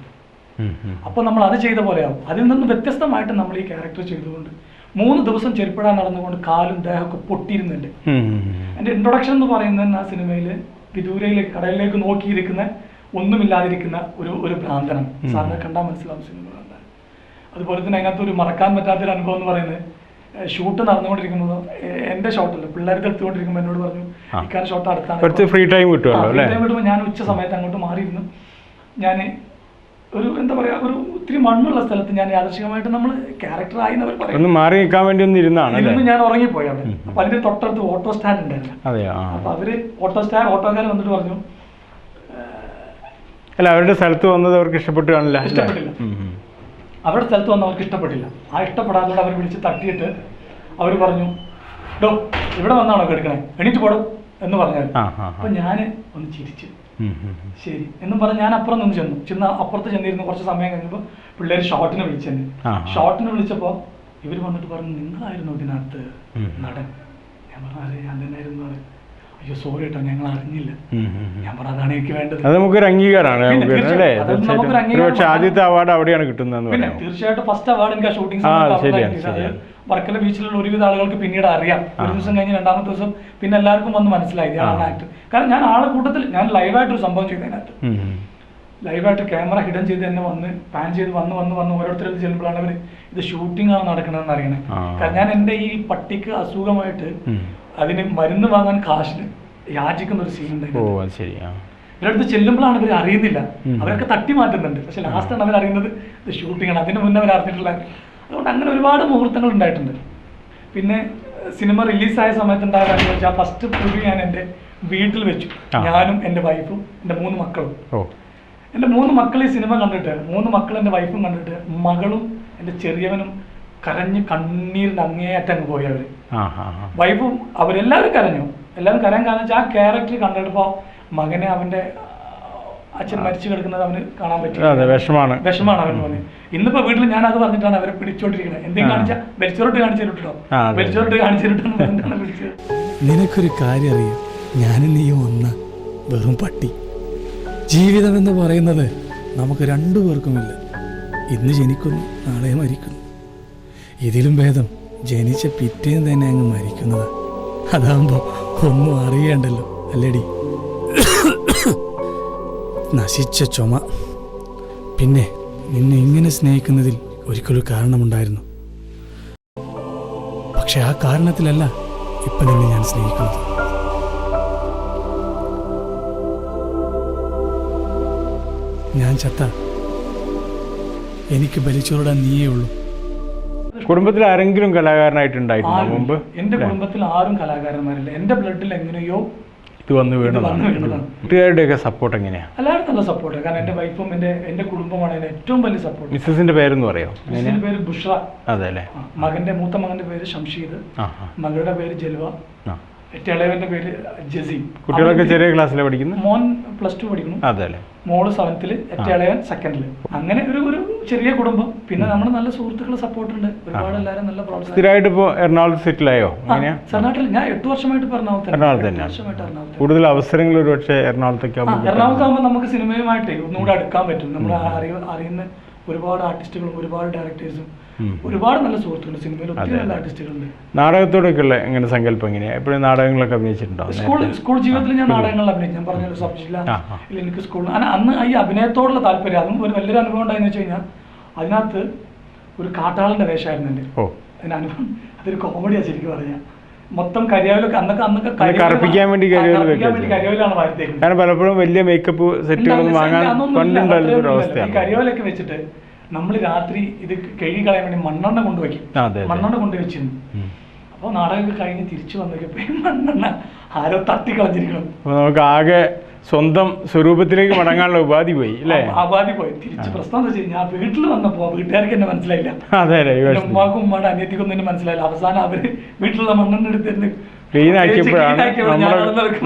അപ്പൊ നമ്മൾ അത് ചെയ്ത പോലെയാവും. അതിൽ നിന്ന് വ്യത്യസ്തമായിട്ട് നമ്മൾ ഈ ക്യാരക്ടർ ചെയ്തുകൊണ്ട് 3 ദിവസം ചെരുപ്പിടാൻ നടന്നുകൊണ്ട് കാലും ദേഹമൊക്കെ പൊട്ടിയിരുന്നുണ്ട്. എന്റെ ഇൻട്രൊഡക്ഷൻ എന്ന് പറയുന്നത് ആ സിനിമയില് വിദൂരയിലേക്ക് കടലിലേക്ക് നോക്കിയിരിക്കുന്ന ഒന്നുമില്ലാതിരിക്കുന്ന ഒരു ഭ്രാന്തനാണ്. സാറിനെ കണ്ടാൽ മനസ്സിലാവും സിനിമ കണ്ടാൽ. അതുപോലെ തന്നെ അതിനകത്ത് ഒരു മറക്കാൻ പറ്റാത്തൊരു അനുഭവം എന്ന് പറയുന്നത്, ഷൂട്ട് നടന്നുകൊണ്ടിരിക്കുമ്പോൾ എന്റെ ഷോട്ടല്ല പിള്ളേർക്ക് എടുത്തുകൊണ്ടിരിക്കുമ്പോൾ എന്നോട് പറഞ്ഞു ഇക്കാരുടെ ഷോട്ട് അടുത്താണ്, ഫ്രീ ടൈം കിട്ടുമ്പോൾ ഞാൻ ഉച്ച സമയത്ത് അങ്ങോട്ട് മാറിയിരുന്നു. ഞാൻ ഒരു എന്താ പറയാ ഒരു ഒത്തിരി മണ്ണുള്ള സ്ഥലത്ത് ഞാൻ യാദൃശികമായിട്ട് നമ്മൾ ക്യാരക്ടർ ആയി അവർ പറയുന്നത് മാറി നിൽക്കാൻ വേണ്ടി ഇരുന്ന് ഞാൻ ഉറങ്ങിപ്പോയി അവിടെ. അപ്പൊ അതിന്റെ തൊട്ടടുത്ത് ഓട്ടോ സ്റ്റാൻഡ് ഉണ്ടായിരുന്നു. അപ്പൊ അവര് ഓട്ടോക്കാർ വന്നിട്ട് പറഞ്ഞു, അല്ല അവരുടെ സ്ഥലത്ത് വന്നത് അവർക്ക് ഇഷ്ടപ്പെട്ടില്ല. അവരുടെ സ്ഥലത്ത് വന്ന് അവർക്ക് ഇഷ്ടപ്പെട്ടില്ല. ആ ഇഷ്ടപ്പെടാത്തതുകൊണ്ട് അവർ വിളിച്ച് തട്ടിയിട്ട് അവർ പറഞ്ഞു, ഡോ ഇവിടെ വന്നാണോ എടുക്കണേ, എണീറ്റ് പോടും എന്ന് പറഞ്ഞാൽ. അപ്പൊ ഞാൻ ഒന്ന് ചിരിച്ചു, ശരി എന്നും പറഞ്ഞ് ഞാൻ അപ്പുറം നിന്ന് ചെന്നു. അപ്പുറത്ത് ചെന്നിരുന്നു. കുറച്ച് സമയം കഴിഞ്ഞപ്പോൾ പിള്ളേർ ഷോട്ടിന് വിളിച്ചെന്നെ. ഷോട്ടിന് വിളിച്ചപ്പോൾ ഇവർ വന്നിട്ട് പറഞ്ഞു നിങ്ങളായിരുന്നു ഇതിനകത്ത് നടൻ. ഞാൻ പറഞ്ഞു അതെ ഞാൻ തന്നെ ആയിരുന്നു. അയ്യോ സോറി കേട്ടോ ഞങ്ങൾ അറിഞ്ഞില്ല. ഞാൻ പറഞ്ഞു അതാണ് എനിക്ക് വേണ്ടത്. അത് നമുക്കൊരു അംഗീകാരമാണ്. പക്ഷേ ആദ്യത്തെ അവാർഡ് അവിടെയാണ് കിട്ടുന്നതെന്ന് പറയാം. തീർച്ചയായിട്ടും ഫസ്റ്റ് അവാർഡ് എനിക്ക് ആ ഷൂട്ടിംഗ് വർക്കല ബീച്ചിലുള്ള ഒരുവിധ ആളുകൾക്ക് പിന്നീട് അറിയാം. ഒരു ദിവസം കഴിഞ്ഞ് രണ്ടാമത്തെ ദിവസം പിന്നെ എല്ലാവർക്കും വന്ന് മനസ്സിലായി ഇതാണ് ആക്ടർ. കാരണം ഞാൻ ആളെ കൂട്ടത്തിൽ ഞാൻ ലൈവായിട്ടൊരു സംഭവം ചെയ്തതിനകത്ത് ലൈവായിട്ട് ക്യാമറ ഹിഡൻ ചെയ്ത് തന്നെ വന്ന് പാൻ ചെയ്ത് വന്ന് ഓരോരുത്തരും ചെല്ലുമ്പോഴാണ് അവർ ഇത് ഷൂട്ടിംഗ് ആണ് നടക്കണമെന്ന് അറിയണേ. കാരണം ഞാൻ എൻ്റെ ഈ പട്ടിക്ക് അസുഖമായിട്ട് അതിന് മരുന്ന് വാങ്ങാൻ കാശിന് യാചിക്കുന്ന ഒരു സീൻ ഉണ്ടായിരുന്നു. ഇവരടുത്ത് ചെല്ലുമ്പോഴാണ് ഇവർ അറിയുന്നില്ല. അവരൊക്കെ തട്ടി മാറ്റുന്നുണ്ട്. പക്ഷെ ലാസ്റ്റാണ് അവർ അറിയുന്നത് ഇത് ഷൂട്ടിംഗ് ആണ്. അതിന് മുന്നേ അവർ അറിഞ്ഞിട്ടില്ല. അതുകൊണ്ട് അങ്ങനെ ഒരുപാട് മുഹൂർത്തങ്ങൾ ഉണ്ടായിട്ടുണ്ട്. പിന്നെ സിനിമ റിലീസായ സമയത്ത് ഉണ്ടായ കാര്യം വെച്ചാൽ ഫസ്റ്റ് പ്രിവ്യൂ ഞാൻ എൻ്റെ വീട്ടിൽ വെച്ചു. ഞാനും എൻ്റെ വൈഫും എൻ്റെ 3 മക്കളും. എൻ്റെ 3 മക്കൾ ഈ സിനിമ കണ്ടിട്ട് 3 മക്കൾ എൻ്റെ വൈഫും കണ്ടിട്ട് മകളും എൻ്റെ ചെറിയവനും കരഞ്ഞ് കണ്ണീരിൻ്റെ അങ്ങേയറ്റം അങ്ങ് പോയി. അവർ വൈഫും അവരെല്ലാവരും കരഞ്ഞു. എല്ലാവരും കരയാൻ കാരണം വെച്ചാൽ ആ ക്യാരക്ടർ കണ്ടിട്ടിപ്പോൾ മകനെ അവൻ്റെ അച്ഛൻ മരിച്ചു കിടക്കുന്നത് അവന് കാണാൻ പറ്റില്ല. വിഷമാണ് അവന് തോന്നി. ഇന്നിപ്പോ വീട്ടിൽ ഞാൻ അത് പറഞ്ഞിട്ടാണ് അവരെ പിടിച്ചോണ്ടിരിക്കുന്നത്. എന്തെങ്കിലും കാണിച്ചാൽ വെളിച്ചോട്ട് കാണിച്ചിട്ടോ വെളിച്ചോട്ട് കാണിച്ചിട്ടാണ് പറഞ്ഞിട്ടാണ് പിടിച്ചത്. നിനക്കൊരു കാര്യം അറിയാം, ഞാനും നീയും ഒന്ന് വെറും പട്ടി. ജീവിതം എന്ന് പറയുന്നത് നമുക്ക് രണ്ടുപേർക്കുമില്ല. ഇന്ന് ജനിക്കുന്നു, നാളെ മരിക്കുന്നു. ഇതിലും ഭേദം ജനിച്ച പിറ്റേന്ന് തന്നെ അങ്ങ് മരിക്കുന്നതാ. അതാകുമ്പോ ഒന്നും അറിയണ്ടല്ലോ, അല്ലേടി? നശിച്ച ചുമ. പിന്നെ നിന്നെ ഇങ്ങനെ സ്നേഹിക്കുന്നതിൽ ഒരിക്കലൊരു കാരണമുണ്ടായിരുന്നു. പക്ഷെ ആ കാരണത്തിലല്ല ഇപ്പൊ നിന്നെ ഞാൻ സ്നേഹിക്കുന്നത്. ഞാൻ ചത്ത എനിക്ക് ബലിച്ചോറിടാൻ നീയേ ഉള്ളൂ. കുടുംബത്തിൽ ആരെങ്കിലും കലാകാരനായിട്ടുണ്ടായിരുന്നു മുമ്പ്? എന്റെ കുടുംബത്തിൽ ആരും കലാകാരന്മാരില്ല. എന്റെ ബ്ലഡിൽ എങ്ങനെയോ ഇത് വന്നു വീണതാണ്. വീട്ടുകാരുടെയൊക്കെ സപ്പോർട്ട് എങ്ങനെയാ? എല്ലാവരും നല്ല സപ്പോർട്ട്. കാരണം എന്റെ വൈഫും എന്റെ കുടുംബമാണ് എന്റെ ഏറ്റവും വലിയ സപ്പോർട്ട്. മിസ്സസിന്റെ പേരെന്ന് പറയാം? മിസ്സിന്റെ പേര് ബുഷ്ര. അതെ അല്ലേ? മൂത്ത മകന്റെ പേര് ഷംഷീദ്, മകളുടെ പേര് ജൽവ, ഇളയവന്റെ പേര് ജസീം. കുട്ടികളൊക്കെ ചെറിയ ക്ലാസ്സിലാണ് പഠിക്കുന്നത്. മോൻ +2 പഠിക്കുന്നു. അതെ അല്ലേ? മോള് 7th, ഇളയവൻ 2nd. അങ്ങനെ ഒരു ചെറിയ കുടുംബം. പിന്നെ നമ്മുടെ നല്ല സുഹൃത്തുക്കളെ സപ്പോർട്ട് ഉണ്ട്. ഒരുപാട് എല്ലാവരും നല്ല പ്രോത്സാഹനം. സ്ഥിരമായിട്ട് ഇപ്പോൾ എറണാകുളത്ത് സെറ്റിലായോ? നാട്ടിൽ ഞാൻ 8 വർഷമായിട്ട് എറണാകുളത്ത് തന്നെ. കൂടുതൽ അവസരങ്ങൾ ഒരു പക്ഷേ എറണാകുളത്താകുമ്പോൾ നമുക്ക് സിനിമയുമായിട്ട് ഒന്നുകൂടെ അടുക്കാൻ പറ്റും. നമ്മൾ അറിയുന്ന ഒരുപാട് ആർട്ടിസ്റ്റുകളും ഒരുപാട് ഡയറക്ടേഴ്സും ഒരുപാട് നല്ല സുഹൃത്തുക്കൾ സിനിമയിൽ ഒത്തിരി നല്ല ആർട്ടിസ്റ്റുകളുണ്ട്. നാടകത്തോടൊക്കെയുള്ള എങ്ങനെ സങ്കല്പം എങ്ങനെയാ? എപ്പോഴും നാടകങ്ങളൊക്കെ അഭിനയിച്ചിട്ടുണ്ടോ? സ്കൂൾ ജീവിതത്തിൽ ഞാൻ നാടകങ്ങളിൽ അഭിനയിച്ചു. ഞാൻ പറഞ്ഞ സബ്ജില്ല എനിക്ക് സ്കൂളിൽ അന്ന് ഈ അഭിനയത്തോടുള്ള താല്പര്യം അതും ഒരു വലിയൊരു അനുഭവം ഉണ്ടായെന്ന് വെച്ച് കഴിഞ്ഞാൽ അതിനകത്ത് ഒരു കാട്ടാളന്റെ വേഷമായിരുന്നു എൻ്റെ. അതിന് അനുഭവം അതൊരു കോമഡിയാണ് ശരിക്കും പറഞ്ഞാൽ. മൊത്തം കരിയാവിലൊക്കെ അന്നൊക്കെ കറുപ്പിക്കാൻ വേണ്ടി കരിയാവിലാണ് വാർത്തേക്കുന്നത്. കാരണം പലപ്പോഴും വലിയ മേക്കപ്പ് സെറ്റുകളൊന്നും വാങ്ങാൻ ഈ കരിയാവിലൊക്കെ വെച്ചിട്ട് നമ്മൾ രാത്രി ഇത് കഴുകി കളയാൻ വേണ്ടി മണ്ണെണ്ണ കൊണ്ടുവയ്ക്കും. മണ്ണെണ്ണ കൊണ്ടുവച്ചിരുന്നു. അപ്പോൾ നാടകമൊക്കെ കഴിഞ്ഞ് തിരിച്ചു വന്നപ്പോൾ മണ്ണെണ്ണ ആരോ തട്ടിക്കളഞ്ഞിരിക്കണം. നമുക്ക് ആകെ സ്വന്തം സ്വരൂപത്തിലേക്ക് മടങ്ങാനുള്ള ഉപാധി പോയി അല്ലേ? ഉപാധി പോയി. തിരിച്ച് പ്രശ്നം എന്താ വെച്ചാൽ ഞാൻ വീട്ടിൽ വന്നപ്പോൾ വീട്ടുകാർക്ക് എന്നെ മനസ്സിലായില്ല. ഉമ്മാക്കും ഉമ്മാടെ അനിയത്തിക്കൊന്നും എന്നെ മനസ്സിലായില്ല. അവസാനം അവര് വീട്ടിലുള്ള മണ്ണെണ്ണ എടുത്തിരുന്ന് ക്ലീൻ ആക്കിയപ്പോഴാണ്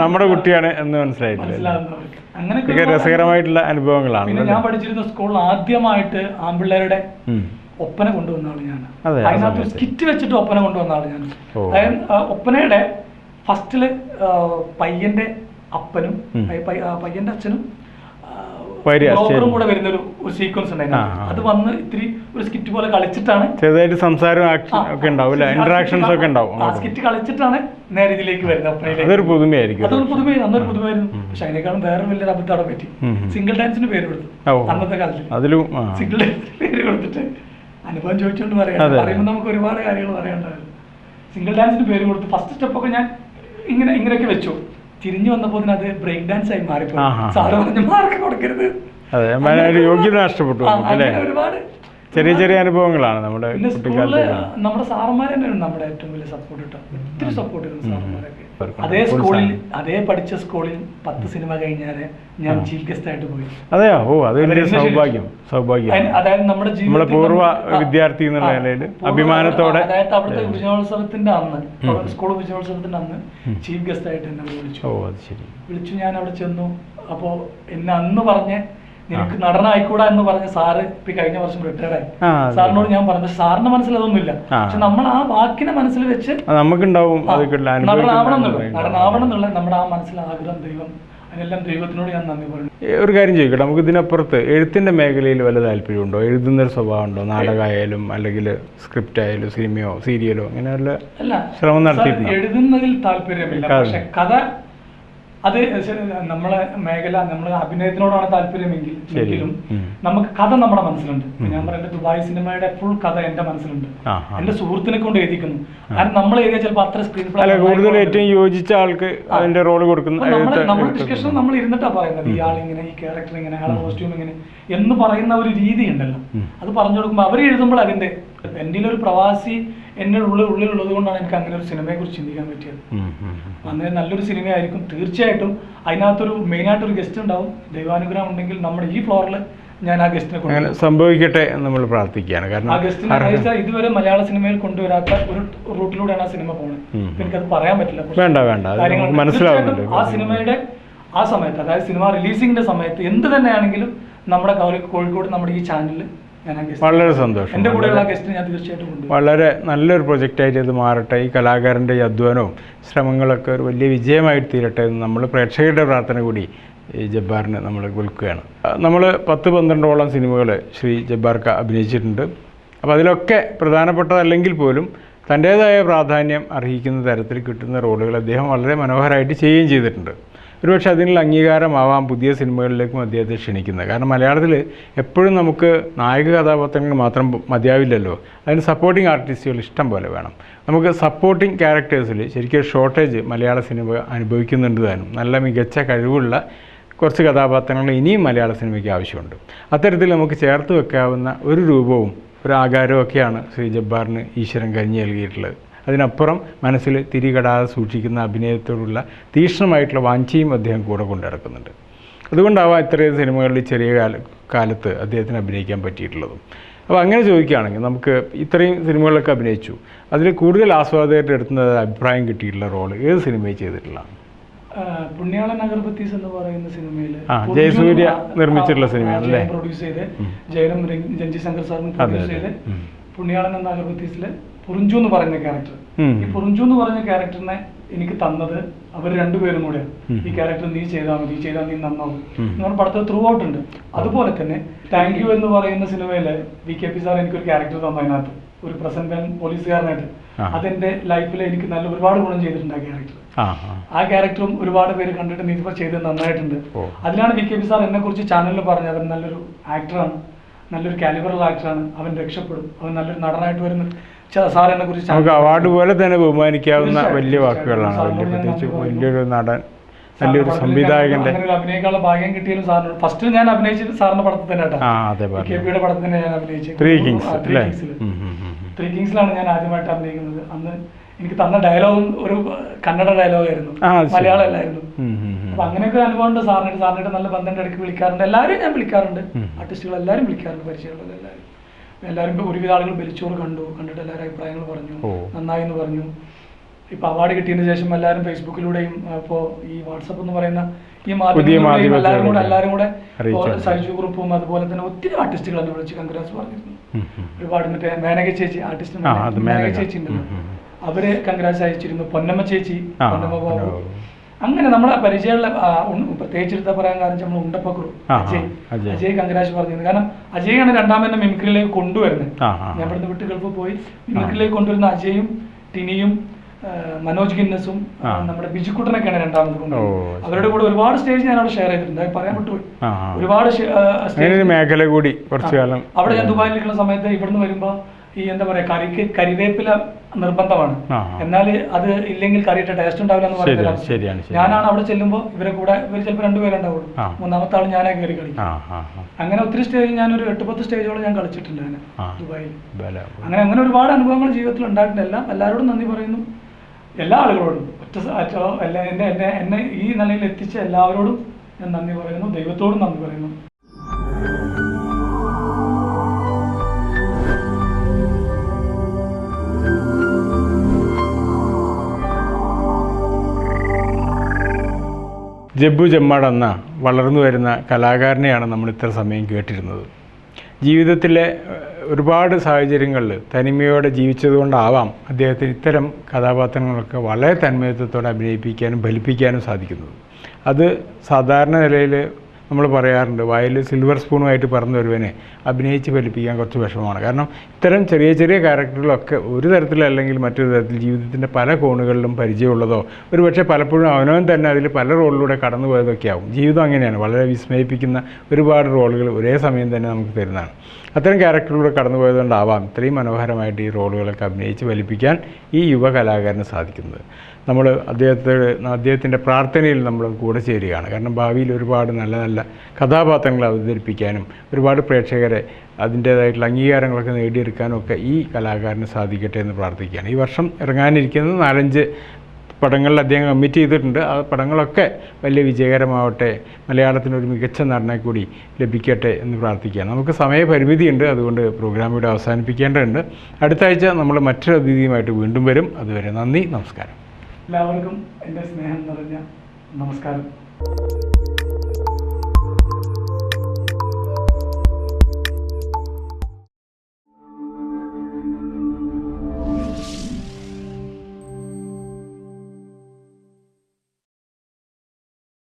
നമ്മുടെ കുട്ടിയാണ് എന്ന് മനസ്സിലായിട്ടുള്ളത്. അങ്ങനെയൊക്കെ രസകരമായിട്ടുള്ള അനുഭവങ്ങളാണ്. പിന്നെ ഞാൻ പഠിച്ചിരുന്ന സ്കൂളിൽ ആദ്യമായിട്ട് ആൺപിള്ളേരുടെ ഒപ്പന കൊണ്ടുവന്ന ആള് ഞാൻ. അതിനകത്ത് സ്കിറ്റ് വെച്ചിട്ട് ഒപ്പന കൊണ്ടുവന്ന ആള് ഞാൻ. അതായത് ഒപ്പനയുടെ ഫസ്റ്റില് പയ്യന്റെ അപ്പനും പയ്യന്റെ അച്ഛനും ബ്രോക്കറും കൂടെ വരുന്ന ഒരു സീക്വൻസ് ഉണ്ടായിരുന്നു. അത് വന്ന് ഇത്തിരി ഒരു സ്കിറ്റ് പോലെ കളിച്ചിട്ടാണ് ചെറുതായിട്ട് സംസാരം ഒക്കെ ഉണ്ടാവും, ഇന്ററാക്ഷൻസ് ഒക്കെ ഉണ്ടാവും. ആ സ്കിറ്റ് കളിച്ചിട്ടാണ് നേരെ ഇതിലേക്ക് വരുന്നത്. അതൊരു പുതുമയായിരിക്കും. അതൊരു പുതുമയായിരുന്നു. അന്നൊരു പുതുമയായിരുന്നു. പക്ഷെ അതിനേക്കാളും വേറെ വലിയൊരു അബദ്ധം അവിടെ പറ്റി. സിംഗിൾ ഡാൻസിന് പേര് കൊടുത്തു. അന്നത്തെ കാലത്ത് സിംഗിൾ ഡാൻസിന് പേര് കൊടുത്തിട്ട് അനുഭവം ചോദിച്ചുകൊണ്ട് പറയുമ്പോൾ നമുക്ക് ഒരുപാട് കാര്യങ്ങൾ പറയാനുണ്ടായിരുന്നു. സിംഗിൾ ഡാൻസിന് പേര് കൊടുത്തു. ഫസ്റ്റ് സ്റ്റെപ്പൊക്കെ ഞാൻ ഇങ്ങനെയൊക്കെ വെച്ചു. തിരിഞ്ഞു വന്നപ്പോൾ അത് ബ്രേക്ക് ഡാൻസ് ആയി മാറിപ്പോയി. സാറ് പറഞ്ഞു മാർക്ക് കൊടുക്കരുത്. യോഗ്യത നഷ്ടപ്പെട്ടു. ഒരുപാട് ചെറിയ ചെറിയ അനുഭവങ്ങളാണ് നമ്മുടെ നമ്മുടെ സാറന്മാർ തന്നെയാണ് നമ്മുടെ ഏറ്റവും വലിയ സപ്പോർട്ട് കിട്ടുക. ഒത്തിരി സപ്പോർട്ട് കിട്ടും സാറന്മാരൊക്കെ. അതേ പഠിച്ച സ്കൂളിൽ 10 സിനിമ കഴിഞ്ഞാല് ഞാൻ ചീഫ് ഗസ്റ്റ് ആയിട്ട് പോയി. അതെയോ? അതൊരു സൗഭാഗ്യം. അതായത് നമ്മുടെ പൂർവ്വ വിദ്യാർത്ഥി എന്നുള്ള നിലയിൽ അഭിമാനത്തോടെ. അതായത് അവിടുത്തെ വിജയോത്സവത്തിന്റെ അന്ന്, സ്കൂൾ വിജയോത്സവത്തിന്റെ അന്ന് ചീഫ് ഗസ്റ്റ് ആയിട്ട് എന്നെ വിളിച്ചു. ഞാൻ അവിടെ ചെന്നു. അപ്പോൾ എന്നെ അന്ന് പറഞ്ഞ നിനക്ക് നടനായിക്കൂടാ എന്ന് പറഞ്ഞ സാറ് ഇപ്പൊ കഴിഞ്ഞ വർഷം റിട്ടയർഡായി. ആ, സാറിനോട് ഞാൻ പറഞ്ഞു, പക്ഷെ സാറിന്റെ മനസ്സിൽ അതൊന്നുമില്ല. പക്ഷെ നമ്മൾ ആ വാക്കിനെ മനസ്സിൽ വെച്ച് നമുക്കുണ്ടാവും നടനാവണം എന്നുള്ള നമ്മുടെ ആ മനസ്സിലെ ആഗ്രഹം, ദൈവം അതിനെല്ലാം ദൈവത്തിനോട് ഞാൻ നന്ദി പറയുന്നു. ഒരു കാര്യം ചോദിക്കട്ടെ, നമുക്ക് ഇതിനപ്പുറത്ത് എഴുത്തിന്റെ മേഖലയിൽ വല്ല താല്പര്യമുണ്ടോ? എഴുതുന്നൊരു സ്വഭാവം ഉണ്ടോ? നാടകമായാലും അല്ലെങ്കിൽ സ്ക്രിപ്റ്റ് ആയാലും സിനിമയോ സീരിയലോ അങ്ങനെ വല്ല ശ്രമം നടത്തിയിട്ടുണ്ടോ? എഴുതുന്നതിൽ താല്പര്യമില്ല, പക്ഷെ കഥ അത് നമ്മളെ മേഖല, നമ്മളെ അഭിനയത്തിനോടാണ് താല്പര്യമെങ്കിൽ എങ്കിലും നമുക്ക് കഥ നമ്മുടെ മനസ്സിലുണ്ട്. ഞാൻ പറയുന്നത് ദുബായ് സിനിമയുടെ ഫുൾ കഥ എന്റെ മനസ്സിലുണ്ട്. എന്റെ സുഹൃത്തിനെ കൊണ്ട് എഴുതിക്കുന്നു. കാരണം നമ്മൾ എഴുതിയ ചിലപ്പോൾ അത്ര സ്ക്രീൻ പ്ലേ കൂടുതൽ ഏറ്റവും യോജിച്ച ആൾക്ക് അതിന്റെ റോള് കൊടുക്കുന്ന നമ്മൾ ഡിസ്കഷൻ നമ്മൾ ഇരുന്നിട്ടാ പറയുന്നത്, ഇയാൾ ഇങ്ങനെ, ഈ ക്യാരക്ടർ ഇങ്ങനെ, അയാളെ കോസ്റ്റ്യൂം ഇങ്ങനെ എന്ന് പറയുന്ന ഒരു രീതി ഉണ്ടല്ലോ. അത് പറഞ്ഞു കൊടുക്കുമ്പോൾ അവർ എഴുതുമ്പോൾ അതിന്റെ എൻ്റെ ഒരു പ്രവാസി എന്നെ ഉള്ളിലുള്ളത് കൊണ്ടാണ് എനിക്ക് അങ്ങനെ ഒരു സിനിമയെ കുറിച്ച് ചിന്തിക്കാൻ പറ്റിയത്. അങ്ങനെ നല്ലൊരു സിനിമയായിരിക്കും തീർച്ചയായിട്ടും. അതിനകത്തൊരു മെയിനായിട്ടൊരു ഗസ്റ്റ് ഉണ്ടാവും. ദൈവാനുഗ്രഹം ഉണ്ടെങ്കിൽ നമ്മുടെ ഈ ഫ്ലോറിൽ ഞാൻ ആ ഗസ്റ്റിനെ സംഭവിക്കട്ടെ എന്ന് നമ്മൾ പ്രാർത്ഥിക്കുകയാണ്. കാരണം ആ ഗസ്റ്റിനെ ഇതുവരെ മലയാള സിനിമയിൽ കൊണ്ടുവരാത്ത ഒരു റൂട്ടിലൂടെയാണ് ആ സിനിമ പോകുന്നത്. എനിക്കത് പറയാൻ പറ്റില്ല. മനസ്സിലാവുന്നുണ്ട്. ആ സിനിമയുടെ ആ സമയത്ത്, അതായത് സിനിമ റിലീസിങ്ങിന്റെ സമയത്ത് എന്ത് തന്നെയാണെങ്കിലും നമ്മുടെ കോഴിക്കോട് നമ്മുടെ ഈ ചാനലിൽ വളരെ സന്തോഷം. എൻ്റെ കൂടെയുള്ള ഗസ്റ്റിനെ ഞാൻ തീർച്ചയായിട്ടും കൊണ്ടുവരും. വളരെ നല്ലൊരു പ്രൊജക്റ്റായിട്ട് ഇത് മാറട്ടെ. ഈ കലാകാരൻ്റെ ഈ അധ്വാനവും ശ്രമങ്ങളൊക്കെ ഒരു വലിയ വിജയമായിട്ട് തീരട്ടെ എന്ന് നമ്മൾ പ്രേക്ഷകരുടെ പ്രാർത്ഥന കൂടി ഈ ജബ്ബാറിന് നമ്മൾ വിൽക്കുകയാണ്. നമ്മൾ 10-12ഓളം സിനിമകൾ ശ്രീ ജബ്ബാർക്ക് അഭിനയിച്ചിട്ടുണ്ട്. അപ്പോൾ അതിലൊക്കെ പ്രധാനപ്പെട്ടതല്ലെങ്കിൽ പോലും തൻ്റേതായ പ്രാധാന്യം അർഹിക്കുന്ന തരത്തിൽ കിട്ടുന്ന റോളുകൾ അദ്ദേഹം വളരെ മനോഹരമായിട്ട് ചെയ്യുകയും ചെയ്തിട്ടുണ്ട്. ഒരുപക്ഷെ അതിനുള്ള അംഗീകാരമാവാം പുതിയ സിനിമകളിലേക്കും അദ്ദേഹത്തെ ക്ഷണിക്കുന്നത്. കാരണം മലയാളത്തിൽ എപ്പോഴും നമുക്ക് നായക കഥാപാത്രങ്ങൾ മാത്രം മതിയാവില്ലല്ലോ, അതിന് സപ്പോർട്ടിംഗ് ആർട്ടിസ്റ്റുകൾ ഇഷ്ടം പോലെ വേണം. നമുക്ക് സപ്പോർട്ടിംഗ് ക്യാരക്ടേഴ്സിൽ ശരിക്കും ഷോർട്ടേജ് മലയാള സിനിമ അനുഭവിക്കുന്നുണ്ട് താനും. നല്ല മികച്ച കഴിവുള്ള കുറച്ച് കഥാപാത്രങ്ങൾ ഇനിയും മലയാള സിനിമയ്ക്ക് ആവശ്യമുണ്ട്. അത്തരത്തിൽ നമുക്ക് ചേർത്ത് വെക്കാവുന്ന ഒരു രൂപവും ഒരു ആകാരവും ഒക്കെയാണ് ശ്രീ ജബ്ബാറിന് ഈശ്വരൻ കനിഞ്ഞു നൽകിയിട്ടുള്ളത്. അതിനപ്പുറം മനസ്സിൽ തിരികടാതെ സൂക്ഷിക്കുന്ന അഭിനയത്തോടുള്ള തീക്ഷ്ണമായിട്ടുള്ള വാഞ്ചയും അദ്ദേഹം കൂടെ കൊണ്ടു നടക്കുന്നുണ്ട്. അതുകൊണ്ടാവാം ഇത്രയും സിനിമകളിൽ ചെറിയ കാലത്ത് അദ്ദേഹത്തിന് അഭിനയിക്കാൻ പറ്റിയിട്ടുള്ളതും. അപ്പോൾ അങ്ങനെ ചോദിക്കുകയാണെങ്കിൽ നമുക്ക് ഇത്രയും സിനിമകളിലൊക്കെ അഭിനയിച്ചു, അതിൽ കൂടുതൽ ആസ്വാദകരുടെ അടുത്ത് അഭിപ്രായം കിട്ടിയിട്ടുള്ള റോള് ഏത് സിനിമയിൽ ചെയ്തിട്ടുള്ളതാണ്? പുണ്യാളൻ അഗർബത്തീസ് എന്ന് പറയുന്ന സിനിമയിൽ ജയസൂര്യ നിർമ്മിച്ചിട്ടുള്ള സിനിമയാണ് അല്ലേ? പ്രൊഡ്യൂസ് ചെയ്ത് ജയറാം രഞ്ജി ശങ്കർ സാറിന് പ്രൊഡ്യൂസ് ചെയ്ത് പുണ്യാളൻ എന്ന അഗർബത്തീസില് പുറിഞ്ചു എന്ന് പറയുന്ന ക്യാരക്ടർ. ഈ പുറിഞ്ചു എന്ന് പറഞ്ഞ ക്യാരക്ടറിനെ എനിക്ക് തന്നത് അവർ രണ്ടുപേരും കൂടെയാണ്. ഈ ക്യാരക്ടർ നീ ചെയ്താൽ നീ നന്നാവും എന്ന് പറഞ്ഞ പടത്തിൽ ത്രൂ ഔട്ട് ഉണ്ട്. അതുപോലെ തന്നെ താങ്ക് യു എന്ന് പറയുന്ന സിനിമയില് VKP സാർ എനിക്കൊരു ക്യാരക്ടർ തന്നു. അതിനകത്ത് ഒരു പ്രസന്റ് പോലീസുകാരനായിട്ട് അതെന്റെ ലൈഫിൽ എനിക്ക് നല്ല ഒരുപാട് ഗുണം ചെയ്തിട്ടുണ്ട് ആ ക്യാരക്ടർ. ആ ക്യാരക്ടറും ഒരുപാട് പേര് കണ്ടിട്ട് നീ ഇപ്പോൾ ചെയ്ത് നന്നായിട്ടുണ്ട്. അതിലാണ് VKP സാർ എന്നെ കുറിച്ച് ചാനലിൽ പറഞ്ഞത്, അവൻ നല്ലൊരു ആക്ടറാണ്, നല്ലൊരു കാലിബറുള്ള ആക്ടറാണ്, അവൻ രക്ഷപ്പെടും, അവൻ നല്ലൊരു നടനായിട്ട് വരുന്ന സാറിനെ കുറിച്ച് നമുക്ക് അവാർഡ് പോലെ തന്നെ ബഹുമാനിക്കാവുന്ന വലിയ വാക്കുകളാണ്. പ്രത്യേകിച്ച് വലിയൊരു നടൻ, നല്ലൊരു സംവിധായകന്റെ അഭിനയിക്കാനുള്ള ഭാഗ്യം കിട്ടിയാലും സാറിന് ഫസ്റ്റ് ഞാൻ അഭിനയിച്ചത് സാറിന്റെ പടത്തിൽ തന്നെ VKPയുടെ പടത്തിൽ തന്നെ ഞാൻ അഭിനയിച്ചത്. ത്രീ കിങ്സിലാണ് ഞാൻ ആദ്യമായിട്ട് അഭിനയിക്കുന്നത്. അന്ന് എനിക്ക് തന്ന ഡയലോഗും ഒരു കന്നഡ ഡയലോഗായിരുന്നു, മലയാളം അല്ലായിരുന്നു. അപ്പൊ അങ്ങനെയൊക്കെ അനുഭവം ഉണ്ട്. സാറിനായിട്ട് നല്ല ബന്ധന്റെ ഇടയ്ക്ക് വിളിക്കാറുണ്ട്. എല്ലാവരും ഞാൻ വിളിക്കാറുണ്ട്, ആർട്ടിസ്റ്റുകൾ എല്ലാവരും വിളിക്കാറുണ്ട്, പരിചയമുള്ളത് എല്ലാവരും. ഒരുവിധ ആളുകൾ ബലിച്ചോറ് കണ്ടിട്ട് എല്ലാവരും അഭിപ്രായങ്ങൾ പറഞ്ഞു, നന്നായി എന്ന് പറഞ്ഞു. ഇപ്പൊ അവാർഡ് കിട്ടിയതിന് ശേഷം എല്ലാവരും ഫേസ്ബുക്കിലൂടെയും ഇപ്പോ ഈ വാട്സപ്പ് എന്ന് പറയുന്ന ഈ മാധ്യമങ്ങളിലൂടെയും എല്ലാവരും കൂടെ സൈജു ഗ്രൂപ്പും അതുപോലെ തന്നെ ഒത്തിരി ആർട്ടിസ്റ്റുകൾ എന്നെ വിളിച്ച് കൺഗ്രാറ്റ്സ് പറഞ്ഞിരുന്നു. ഒരുപാട് മറ്റേ മേനക ചേച്ചി, ആർട്ടിസ്റ്റ് മേനക ചേച്ചി ഉണ്ടല്ലോ, അവര് കൺഗ്രാറ്റ്സ് അയച്ചിരുന്നു. പൊന്നമ്മ ചേച്ചി, പൊന്നമ്മ ബാബു, അങ്ങനെ നമ്മളെ പരിചയമുള്ള പ്രത്യേകിച്ച് എടുത്താൽ പറയാൻ കാരണം നമ്മൾ ഉണ്ടപ്പക്രു അജയ് കൺഗ്രാറ്റ്സ് പറഞ്ഞിരുന്നു. കാരണം അജയാണ് രണ്ടാമത്തെ മിമിക്രിയിലേക്ക് കൊണ്ടുവരുന്നത്. ഞാൻ ഇവിടുന്ന് വിട്ട് ഗൾഫ് പോയി മിമിക്രിയിലേക്ക് കൊണ്ടുവരുന്ന അജയും ടിനിയും മനോജ് ഗിന്നസും നമ്മുടെ ബിജുക്കുട്ടനൊക്കെയാണ് രണ്ടാമത് കൊണ്ടുവരുന്നത്. അവരുടെ കൂടെ ഒരുപാട് സ്റ്റേജ് ഞാൻ അവിടെ ഷെയർ ചെയ്തിട്ടുണ്ട്, പറയാൻ വിട്ടുപോയി. ഒരുപാട് മേഖല കൂടി കുറച്ചു കാലം അവിടെ ഞാൻ ദുബായിലിരിക്കുന്ന സമയത്ത് ഇവിടുന്ന് വരുമ്പോ ഈ എന്താ പറയാ കരിവേപ്പില നിർബന്ധമാണ്, എന്നാൽ അത് ഇല്ലെങ്കിൽ കറിയുടെ ടേസ്റ്റ് ഉണ്ടാവില്ല എന്ന് പറയുന്നത്. ഞാനാണ് അവിടെ ചെല്ലുമ്പോൾ ഇവരെ കൂടെ ഇവർ ചിലപ്പോൾ രണ്ടുപേരുണ്ടാവുള്ളൂ, മൂന്നാമത്തെ ആൾ ഞാനാ കയറി കളിക്കും. അങ്ങനെ ഒത്തിരി സ്റ്റേജ് ഞാനൊരു 8-10 സ്റ്റേജോളം ഞാൻ കളിച്ചിട്ടുണ്ട് അങ്ങനെ ദുബായിൽ. അങ്ങനെ ഒരുപാട് അനുഭവങ്ങൾ ജീവിതത്തിൽ ഉണ്ടായിട്ടുണ്ട്. എല്ലാവരോടും നന്ദി പറയുന്നു, എല്ലാ ആളുകളോടും എന്നെ ഈ നിലയിൽ എത്തിച്ച എല്ലാവരോടും ഞാൻ നന്ദി പറയുന്നു, ദൈവത്തോടും നന്ദി പറയുന്നു. ജബ്ബു ജമ്മാട് എന്ന വളർന്നു വരുന്ന കലാകാരനെയാണ് നമ്മൾ ഇത്ര സമയം കേട്ടിരുന്നത്. ജീവിതത്തിലെ ഒരുപാട് സാഹചര്യങ്ങളിൽ തനിമയോടെ ജീവിച്ചതുകൊണ്ടാവാം അദ്ദേഹത്തിന് ഇത്തരം കഥാപാത്രങ്ങളൊക്കെ വളരെ തന്മയത്വത്തോടെ അഭിനയിപ്പിക്കാനും ഫലിപ്പിക്കാനും സാധിക്കുന്നത്. അത് സാധാരണ നിലയിൽ നമ്മൾ പറയാറുണ്ട്, വായിൽ സിൽവർ സ്പൂണുമായിട്ട് പറഞ്ഞ ഒരുവനെ അഭിനയിച്ച് ഫലിപ്പിക്കാൻ കുറച്ച് വിഷമമാണ്. കാരണം ഇത്തരം ചെറിയ ചെറിയ ക്യാരക്ടറുകളൊക്കെ ഒരു തരത്തിലല്ലെങ്കിൽ മറ്റൊരു തരത്തിൽ ജീവിതത്തിൻ്റെ പല കോണുകളിലും പരിചയമുള്ളതോ ഒരുപക്ഷെ പലപ്പോഴും അവനവൻ തന്നെ അതിൽ പല റോളിലൂടെ കടന്നു പോയതൊക്കെ ആവും. ജീവിതം അങ്ങനെയാണ്, വളരെ വിസ്മയിപ്പിക്കുന്ന ഒരുപാട് റോളുകൾ ഒരേ സമയം തന്നെ നമുക്ക് തരുന്നതാണ്. അത്തരം ക്യാരക്ടറിലൂടെ കടന്നു പോയതുകൊണ്ടാവാം ഇത്രയും മനോഹരമായിട്ട് ഈ റോളുകളൊക്കെ അഭിനയിച്ച് ഫലിപ്പിക്കാൻ ഈ യുവ കലാകാരന് സാധിക്കുന്നത്. നമ്മൾ അദ്ദേഹത്തിൻ്റെ പ്രാർത്ഥനയിൽ നമ്മൾ കൂടെ ചേരുകയാണ്. കാരണം ഭാവിയിൽ ഒരുപാട് നല്ല നല്ല കഥാപാത്രങ്ങൾ അവതരിപ്പിക്കാനും ഒരുപാട് പ്രേക്ഷകരെ അതിൻ്റേതായിട്ടുള്ള അംഗീകാരങ്ങളൊക്കെ നേടിയെടുക്കാനും ഒക്കെ ഈ കലാകാരന് സാധിക്കട്ടെ എന്ന് പ്രാർത്ഥിക്കുകയാണ്. ഈ വർഷം ഇറങ്ങാനിരിക്കുന്നത് 4-5 പടങ്ങളിൽ അദ്ദേഹം കമ്മിറ്റ് ചെയ്തിട്ടുണ്ട്. ആ പടങ്ങളൊക്കെ വലിയ വിജയകരമാവട്ടെ, മലയാളത്തിനൊരു മികച്ച നടനെ കൂടി ലഭിക്കട്ടെ എന്ന് പ്രാർത്ഥിക്കുകയാണ്. നമുക്ക് സമയപരിമിതിയുണ്ട്, അതുകൊണ്ട് പ്രോഗ്രാം ഇവിടെ അവസാനിപ്പിക്കേണ്ടതുണ്ട്. അടുത്ത ആഴ്ച നമ്മൾ മറ്റൊരു അതിഥിയുമായിട്ട് വീണ്ടും വരും. അതുവരെ നന്ദി, നമസ്കാരം. എല്ലാവർക്കും എൻ്റെ സ്നേഹം നിറഞ്ഞ നമസ്കാരം.